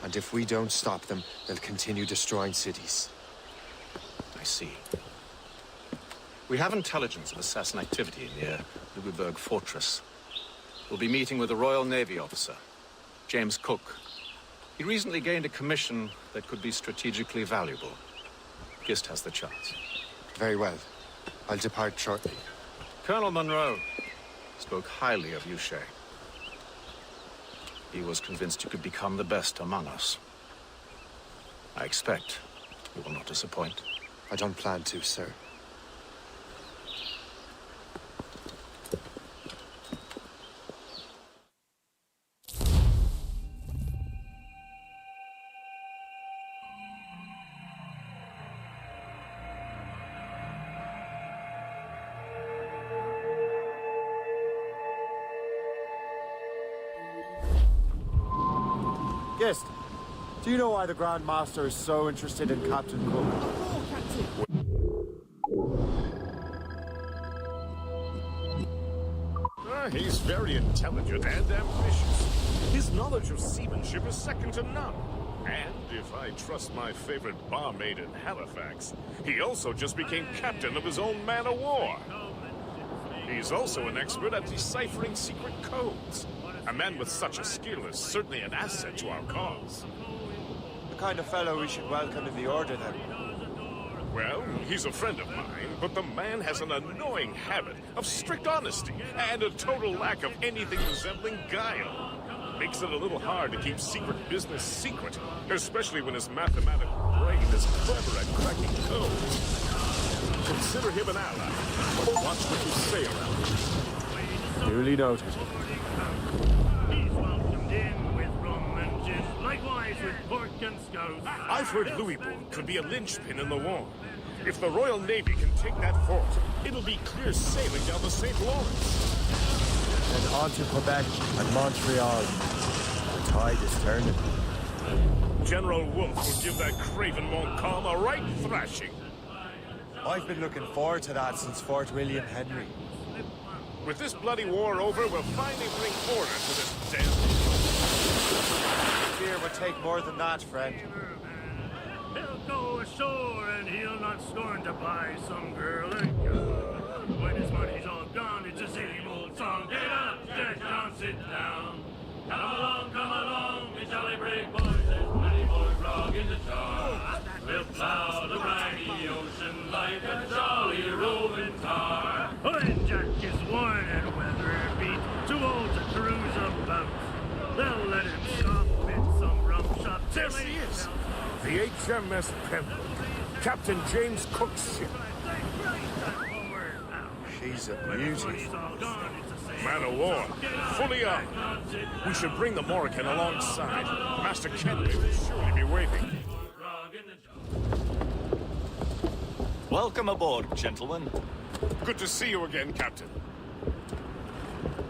F: And if we don't stop them, they'll continue destroying cities.
L: I see. We have intelligence of assassin activity near Louisburg Fortress. We'll be meeting with a Royal Navy officer, James Cook. He recently gained a commission that could be strategically valuable. Gist has the chance.
F: Very well. I'll depart shortly.
L: Colonel Monroe spoke highly of you, Shay. He was convinced you could become the best among us. I expect you will not disappoint.
F: I don't plan to, sir.
A: Guest, do you know why the Grand Master is so interested in Captain Cook?
B: He's very intelligent and ambitious. His knowledge of seamanship is second to none. And if I trust my favorite barmaid in Halifax, he also just became captain of his own man-of-war. He's also an expert at deciphering secret codes. A man with such a skill is certainly an asset to our cause.
F: The kind of fellow we should welcome in the Order, then.
B: Well, he's a friend of mine, but the man has an annoying habit of strict honesty and a total lack of anything resembling guile. Makes it a little hard to keep secret business secret, especially when his mathematical brain is clever at cracking codes. Consider him an ally. Watch what you say around him.
A: Duly noted.
H: He's welcomed in with rum and gin, likewise with pork and scouse.
B: I've heard Louisbourg could be a linchpin in the war. If the Royal Navy can take that fort, it'll be clear sailing down the St. Lawrence.
A: And on to Quebec and Montreal. The tide is turning.
B: General Wolfe will give that craven Montcalm a right thrashing.
F: I've been looking forward to that since Fort William Henry.
B: With this bloody war over, we'll finally bring order to this damn...
F: Fear would take more than that, friend.
H: He'll go ashore and he'll not scorn to buy some girl a gun. When his money's all gone, it's the same old song. Get up, Jack John, sit down. Come along, me jolly brave boys. There's plenty more grog in the jar. We'll plow the briny ocean like a jolly roving tar. When Jack is worn and weather beat, too old to cruise about, they'll let him stop in some rum shop.
B: There he is! The HMS Pembroke, Captain James Cook's ship.
F: She's a beauty.
B: Man-of-war, fully armed. We should bring the Morrigan alongside. Master Kennedy will surely be waiting.
R: Welcome aboard, gentlemen.
B: Good to see you again, Captain.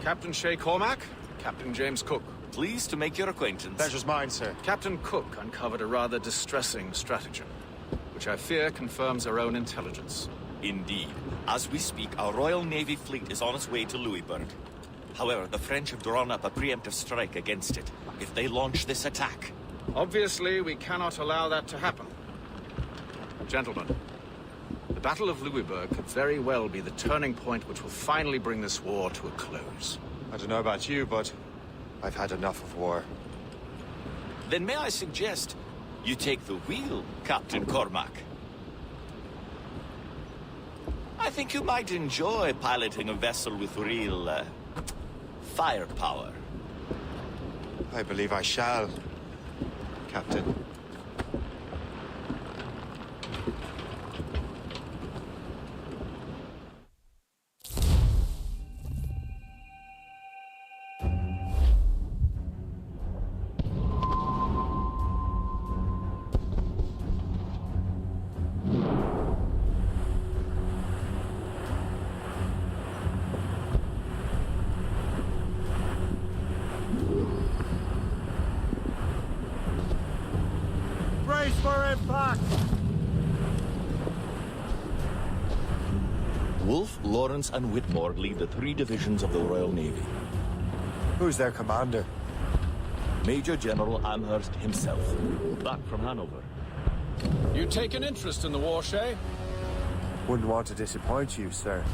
L: Captain Shay Cormac, Captain James Cook.
R: Pleased to make your acquaintance.
F: Pleasure's mine, sir.
L: Captain Cook uncovered a rather distressing stratagem, which I fear confirms our own intelligence.
R: Indeed. As we speak, our Royal Navy fleet is on its way to Louisburg. However, the French have drawn up a preemptive strike against it. If they launch this attack...
L: Obviously, we cannot allow that to happen. Gentlemen, the Battle of Louisburg could very well be the turning point which will finally bring this war to a close.
F: I don't know about you, but I've had enough of war.
R: Then may I suggest you take the wheel, Captain Cormac? I think you might enjoy piloting a vessel with real, firepower.
F: I believe I shall, Captain.
R: Wolfe, Lawrence, and Whitmore lead the 3 divisions of the Royal Navy.
A: Who's their commander?
R: Major General Amherst himself, back from Hanover.
L: You take an interest in the war, Shay?
A: Wouldn't want to disappoint you, sir.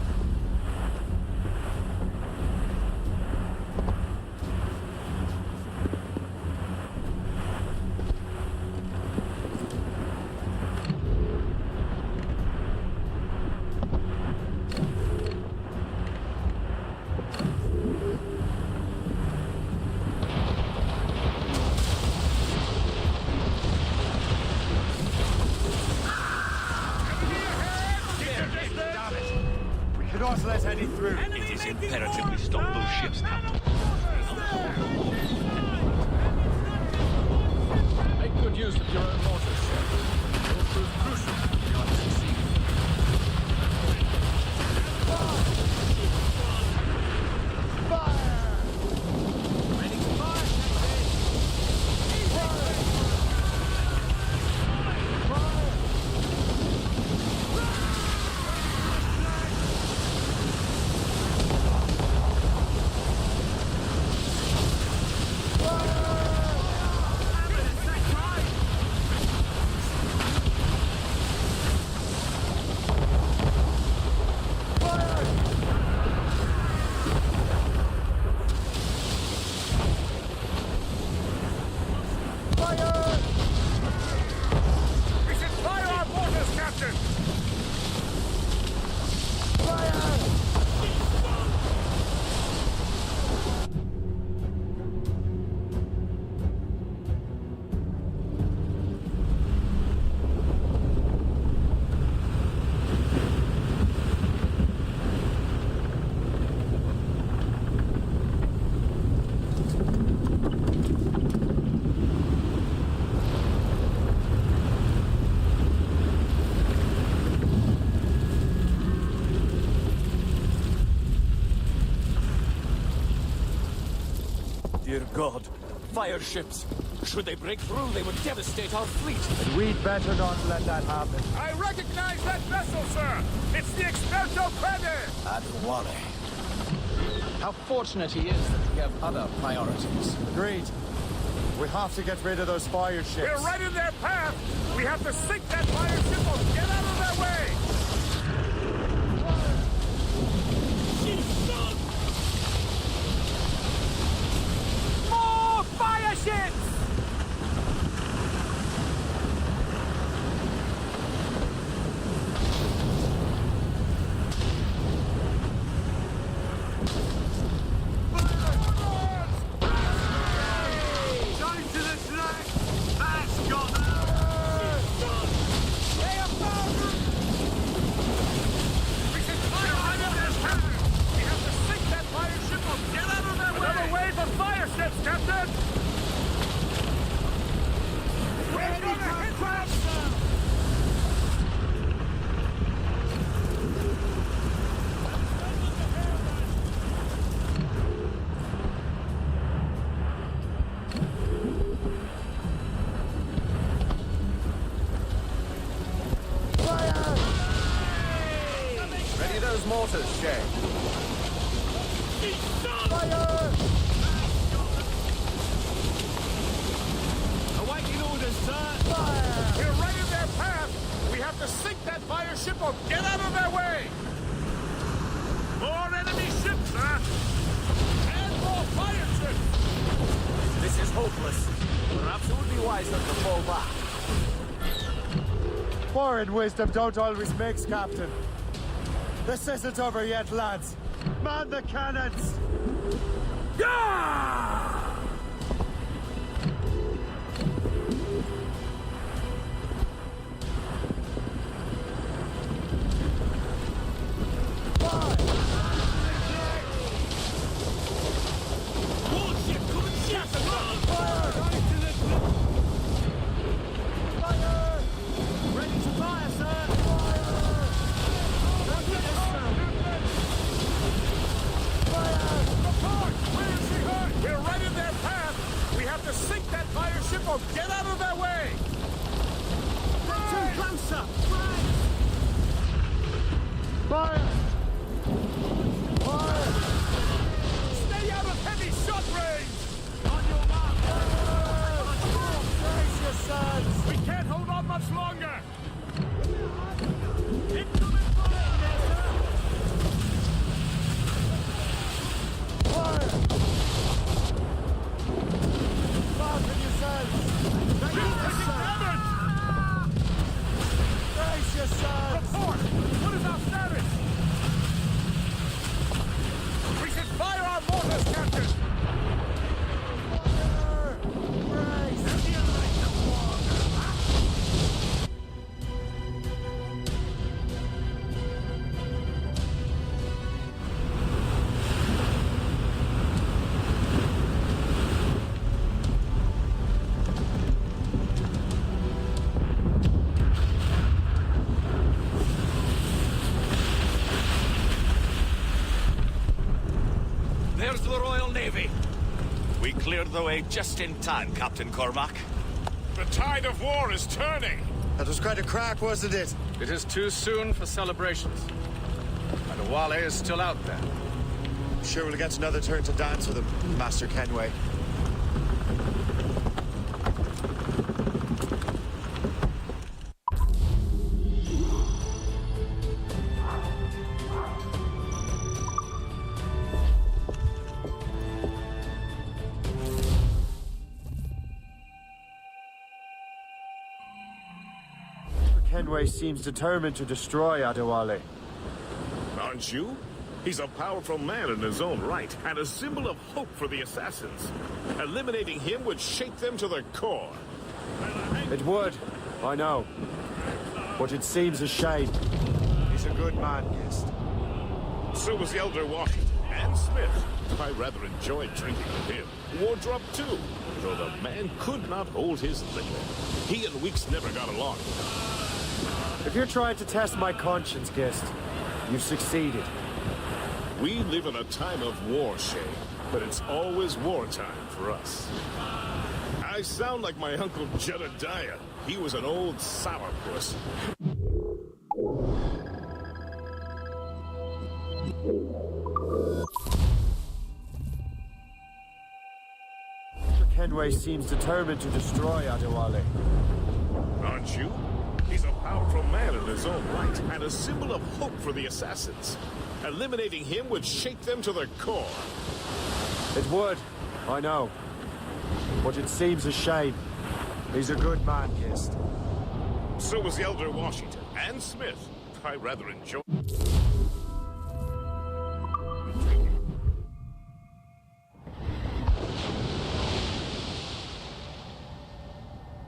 A: Cannot let any through.
R: It is imperative we stop those ships, Captain.
L: Make good use of your own mortars, Shay. It will prove crucial if you want to succeed.
R: Dear God, fire ships. Should they break through, they would devastate our fleet.
A: And we'd better not let that happen.
B: I recognize that vessel, sir! It's the Experto Crede!
L: Adewale. How fortunate he is that we have other priorities.
A: Agreed. We have to get rid of those fire ships.
B: We're right in their path! We have to sink that fire ship or get out of their way!
C: More fire ships!
L: Ready those mortars, Shay.
A: Fire!
C: Awaiting orders, sir.
A: Fire!
B: We're right in their path! We have to sink that fire ship or get out of their way! More enemy ships, sir! And more fire ships!
C: This is hopeless. Perhaps it would be wiser to fall back.
A: Foreign wisdom don't always mix, Captain. This isn't over yet, lads. Man the cannons!
C: Yeah!
B: Or get out of their way!
C: They're too closer!
A: Fire!
R: There's the Royal Navy. We cleared the way just in time, Captain Cormac.
B: The tide of war is turning.
F: That was quite a crack, wasn't it?
L: It is too soon for celebrations. Adewale is still out there.
F: I'm sure we'll get another turn to dance with him, Master Kenway.
A: Kenway seems determined to destroy Adewale.
B: Aren't you? He's a powerful man in his own right, and a symbol of hope for the assassins. Eliminating him would shake them to their core.
A: It would, I know. But it seems a shame.
F: He's a good man, Gist.
B: So was the Elder Washington and Smith. I rather enjoyed drinking with him. Wardrop too, though the man could not hold his liquor. He and Weeks never got along.
A: If you're trying to test my conscience, Gist, you've succeeded.
B: We live in a time of war, Shay, but it's always wartime for us. I sound like my Uncle Jedediah. He was an old sourpuss.
A: Kenway seems determined to destroy Adewale.
B: Aren't you? He's a powerful man in his own right, and a symbol of hope for the assassins. Eliminating him would shake them to their core.
A: It would, I know. But it seems a shame.
F: He's a good man, Gist.
B: So was the Elder Washington and Smith. I rather enjoy.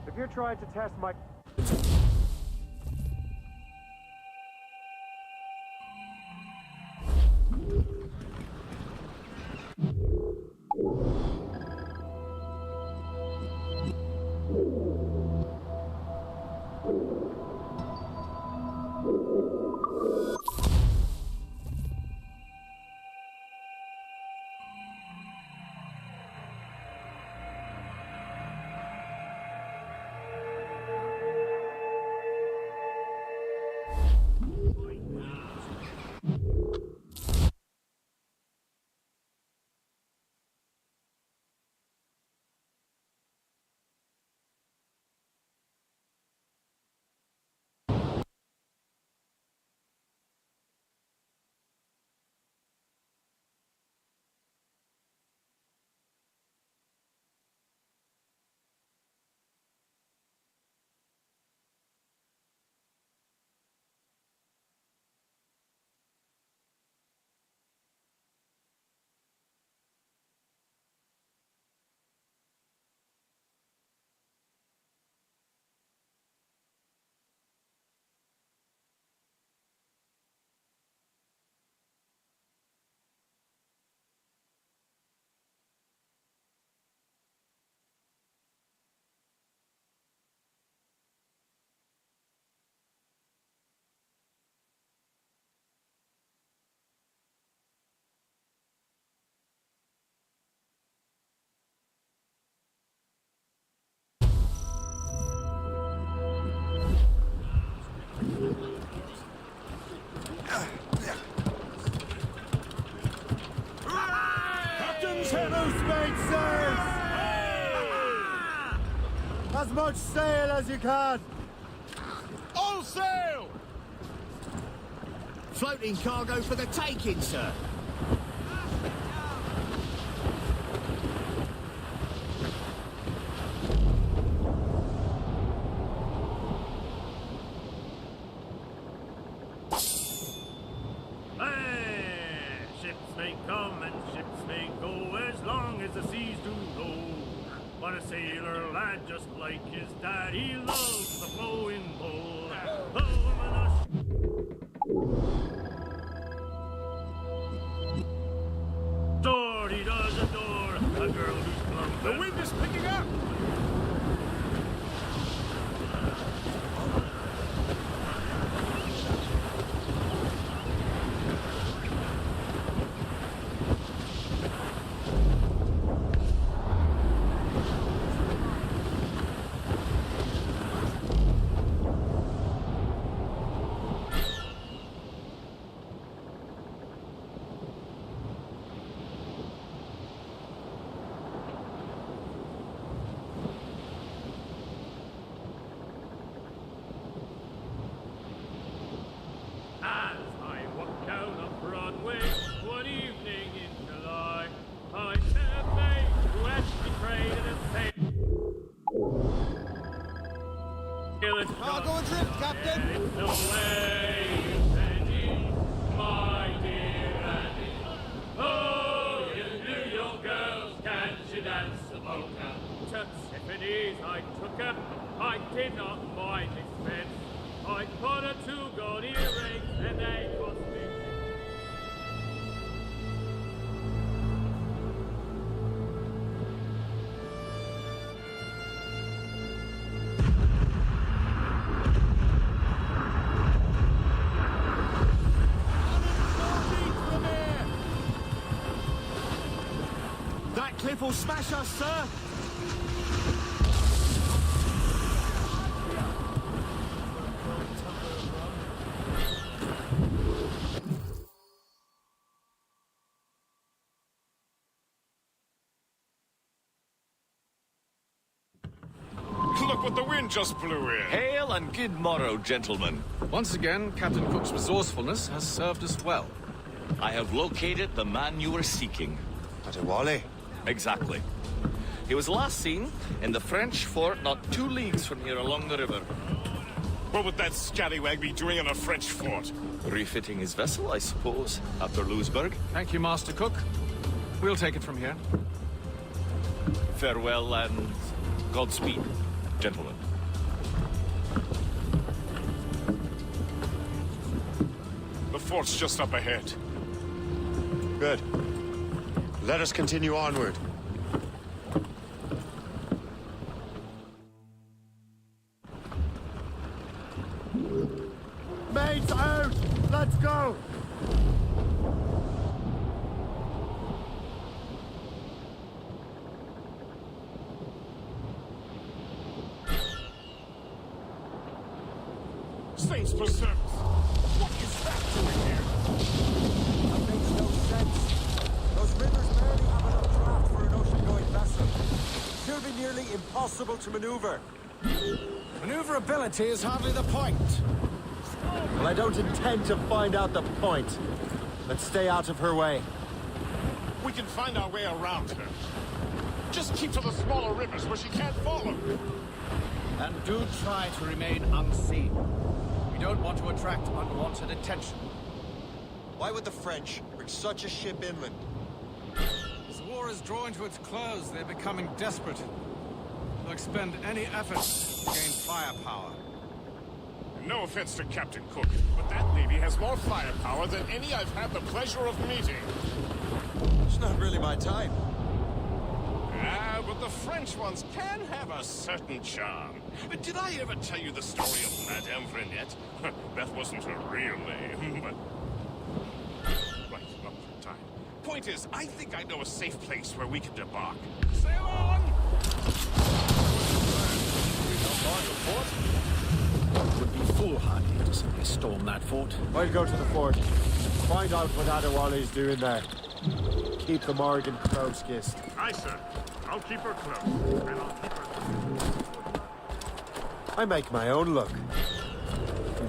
A: If you're trying to test my... As much sail as you can!
B: All sail!
C: Floating cargo for the taking, sir.
H: Ships may come and ships may go as long as the seas do roll. But a sailor lad, just like his dad, he loves the flowing bowl. The woman sword he does adore, a girl who's plump.
B: The wind is picking up!
H: Walker. I did not mind expense. I put a 2 gold earrings and they cost me.
A: That cliff will smash us, sir!
B: Look what the wind just blew in.
R: Hail and good morrow, gentlemen.
L: Once again, Captain Cook's resourcefulness has served us well.
R: I have located the man you were seeking.
F: Adewale?
R: Exactly. He was last seen in the French fort not 2 leagues from here along the river.
B: What would that scallywag be doing in a French fort?
R: Refitting his vessel, I suppose, after Louisburg.
L: Thank you, Master Cook. We'll take it from here.
R: Farewell and Godspeed, gentlemen.
B: The fort's just up ahead.
F: Good. Let us continue onward.
A: Mates out! Let's go!
B: Saints preserve us. What is that doing here?
J: That makes no sense. Those rivers barely have enough draft for an ocean-going vessel. Should be nearly impossible to maneuver.
A: Maneuverability is hardly the point. Well, I don't intend to find out the point. Let's stay out of her way.
B: We can find our way around her. Just keep to the smaller rivers where she can't follow.
C: And do try to remain unseen. We don't want to attract unwanted attention.
F: Why would the French bring such a ship inland?
E: As the war is drawing to its close, they're becoming desperate. They'll expend any effort to gain firepower.
B: No offense to Captain Cook, but that navy has more firepower than any I've had the pleasure of meeting.
F: It's not really my time.
B: Ah, but the French ones can have a certain charm. But did I ever tell you the story of Madame Vrenette? That wasn't her real name, but... Right, not for time. Point is, I think I know a safe place where we can debark. Sail on!
C: It would be foolhardy to simply storm that fort.
A: I'll go to the fort. Find out what Adewale's doing there. Keep the Morrigan close-kissed.
H: Aye, sir. I'll keep her close, and I'll keep her...
A: I make my own luck.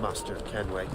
A: Master Kenway.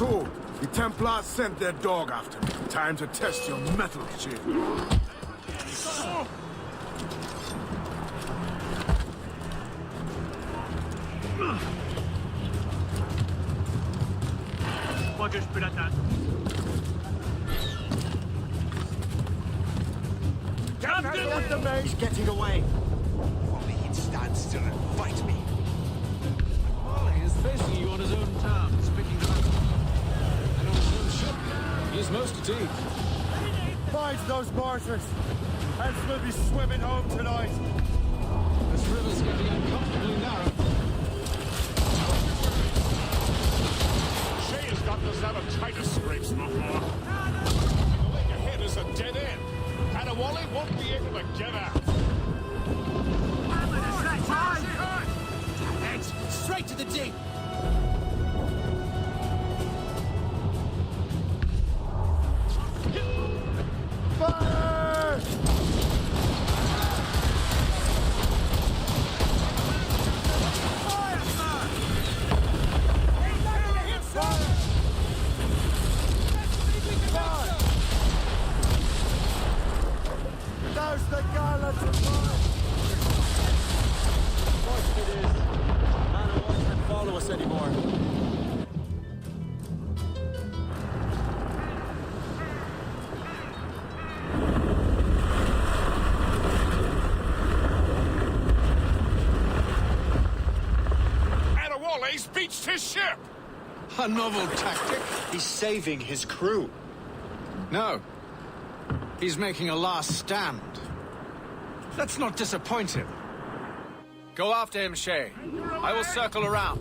S: So, the Templars sent their dog after me. Time to test your mettle, Shay.
C: Możesz bratać.
A: Captain! The maze getting away.
T: Only he'd stand still and fight me.
U: Wally is facing you on his own terms, picking them up. And on his own ship. He is most fatigued.
A: Find those martyrs, else we'll be swimming home tonight.
U: This river's getting uncomfortably narrow.
B: Shay has gotten us out of tighter scrapes before. The lake ahead is a dead end. Adewale won't be able to get out.
T: Heads straight to the deep.
A: Fire! There's the gallants of mine! Of course it is. None of us can follow us anymore.
B: Adewale's beached his ship!
L: A novel tactic.
F: He's saving his crew.
L: No. He's making a last stand. Let's not disappoint him. Go after him, Shay. I will circle around.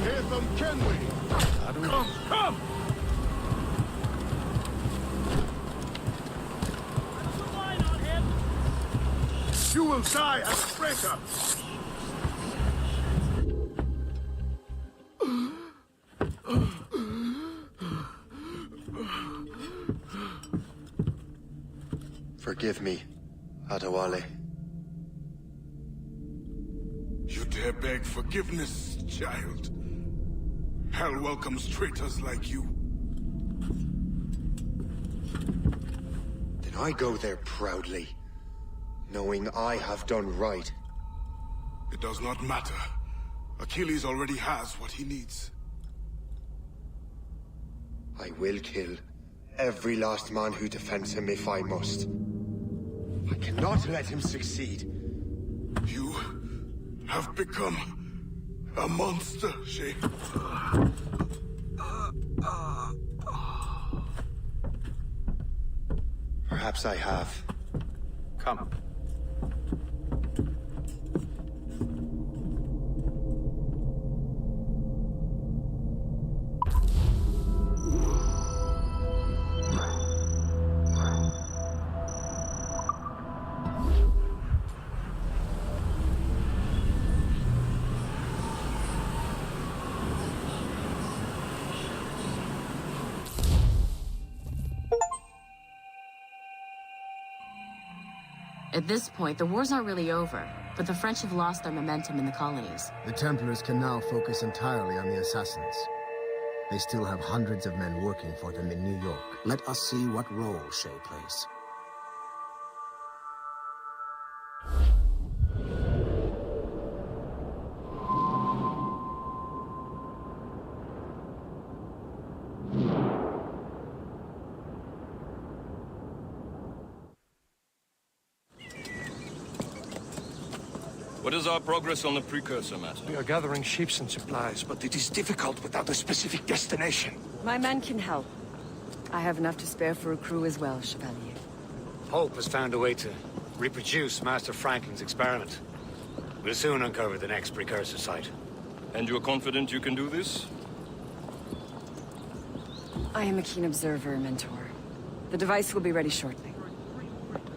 S: Hear them, can we? Come! You will die a traitor!
F: Forgive me, Adewale.
S: You dare beg forgiveness, child? Hell welcomes traitors like you.
F: Then I go there proudly, knowing I have done right.
S: It does not matter. Achilles already has what he needs.
F: I will kill every last man who defends him if I must. I cannot let him succeed.
S: You have become a monster, Shay.
F: Perhaps I have.
L: Come.
M: At this point, the war's not really over, but the French have lost their momentum in the colonies.
V: The Templars can now focus entirely on the assassins. They still have hundreds of men working for them in New York. Let us see what role Shay plays.
I: What is our progress on the precursor matter?
J: We are gathering ships and supplies, but it is difficult without a specific destination.
W: My men can help. I have enough to spare for a crew as well, Chevalier.
E: Hope has found a way to
G: reproduce Master Franklin's experiment. We'll soon uncover the next precursor site.
I: And you're confident you can do this?
K: I am a keen observer, Mentor. The device will be ready shortly.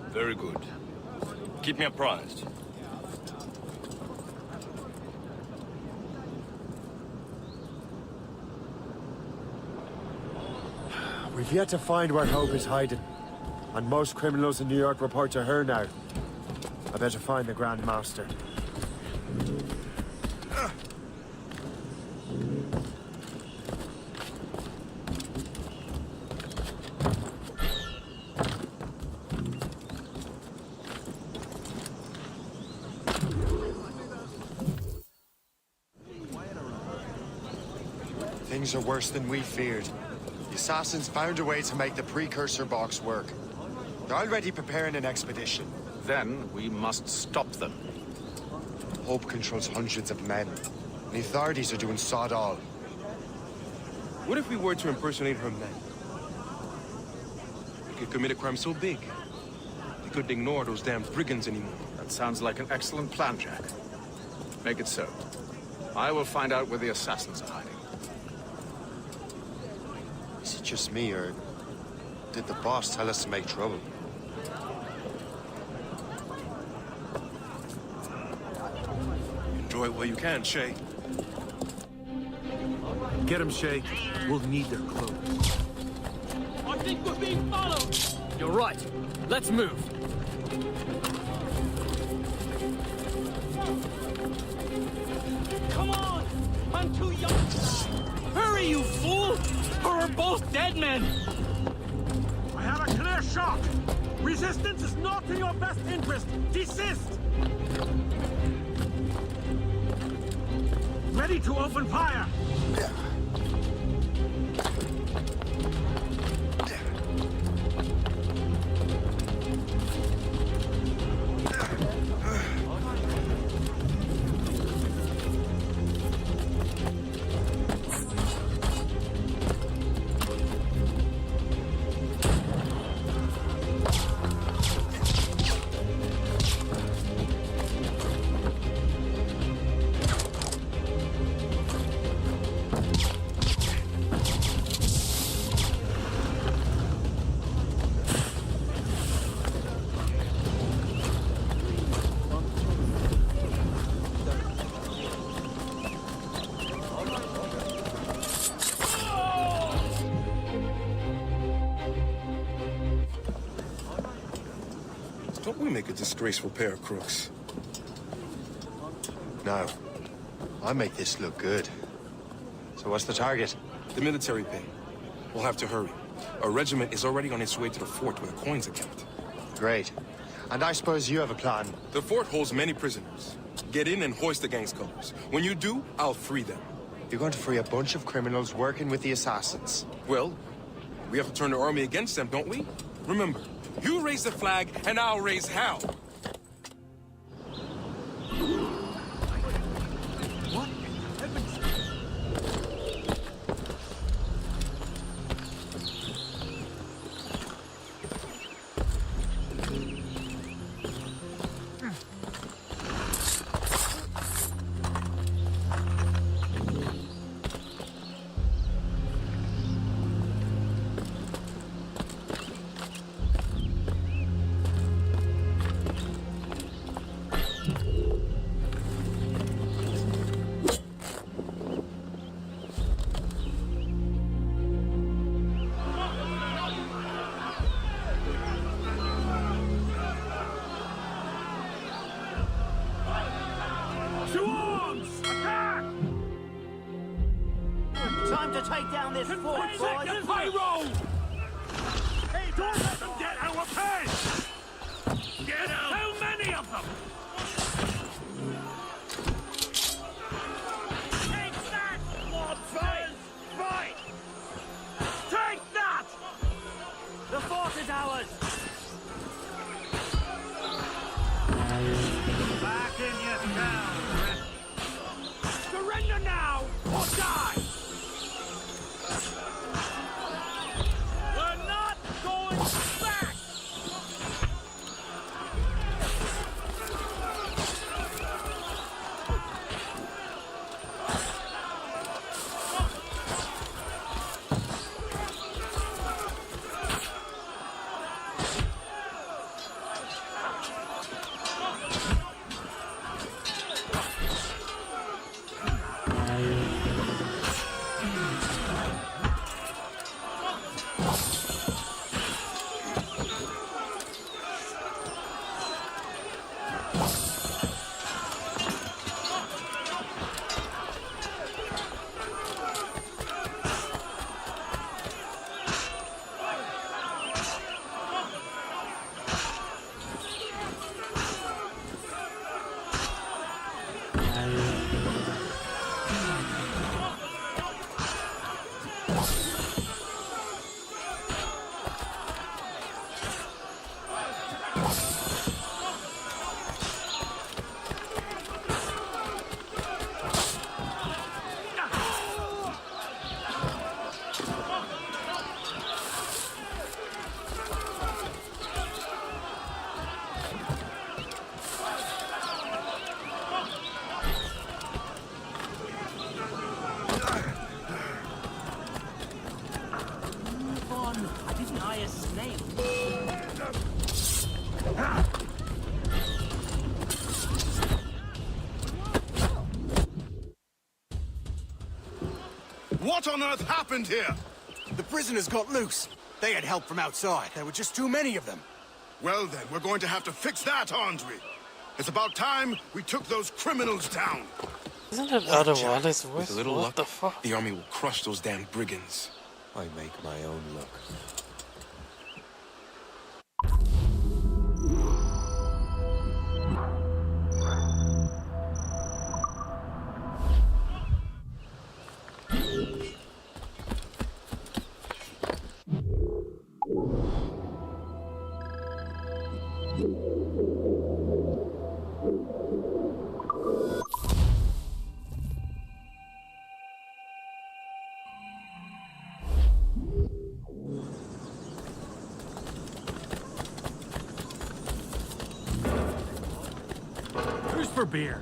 I: Very good. Keep me apprised.
A: We've yet to find where Hope is hiding. And most criminals in New York report to her now. I better find the Grand Master.
F: Things are worse than we feared. The assassins found a way to make the precursor box work. They're already preparing an expedition.
L: Then we must stop them.
F: Hope controls hundreds of men. And the authorities are doing sod all.
I: What if we were to impersonate her men? We could commit a crime so big, they couldn't ignore those damn brigands anymore.
L: That sounds like an excellent plan, Jack. Make it so. I will find out where the assassins are hiding.
F: Is it just me, or did the boss tell us to make trouble?
I: Enjoy it while you can, Shay.
C: Get him, Shay. We'll need their clothes.
W: I think we're being followed!
T: You're right. Let's move.
W: Come on! I'm too young! Hurry, you fool! Or we're both dead men!
H: I have a clear shot! Resistance is not in your best interest! Desist! Ready to open fire!
I: Don't we make a disgraceful pair of crooks?
F: No. I make this look good. So what's the target?
I: The military pay. We'll have to hurry. Our regiment is already on its way to the fort where the coins are kept.
F: Great. And I suppose you have a plan.
I: The fort holds many prisoners. Get in and hoist the gang's colors. When you do, I'll free them.
F: You're going to free a bunch of criminals working with the assassins.
I: Well, we have to turn the army against them, don't we? Remember, you raise the flag, and I'll raise hell.
H: What?
W: Time to take down this fort, boys!
H: High road! Hey, don't let them get our pay! Get out! How many of them? Take that, lobsters! Right! Take that!
W: The fort is ours!
H: Back in your town! Surrender now, or die! We're not going back!
W: Move on. I didn't eye a snail.
S: What on earth happened here?
J: The prisoners got loose. They had help from outside. There were just too many of them.
S: Well then, we're going to have to fix that, aren't we? It's about time we took those criminals down.
O: Isn't it otherwise?
I: With a little
O: What
I: luck,
O: the fuck?
I: the army will crush those damn brigands.
A: I make my own luck.
H: Who's for beer?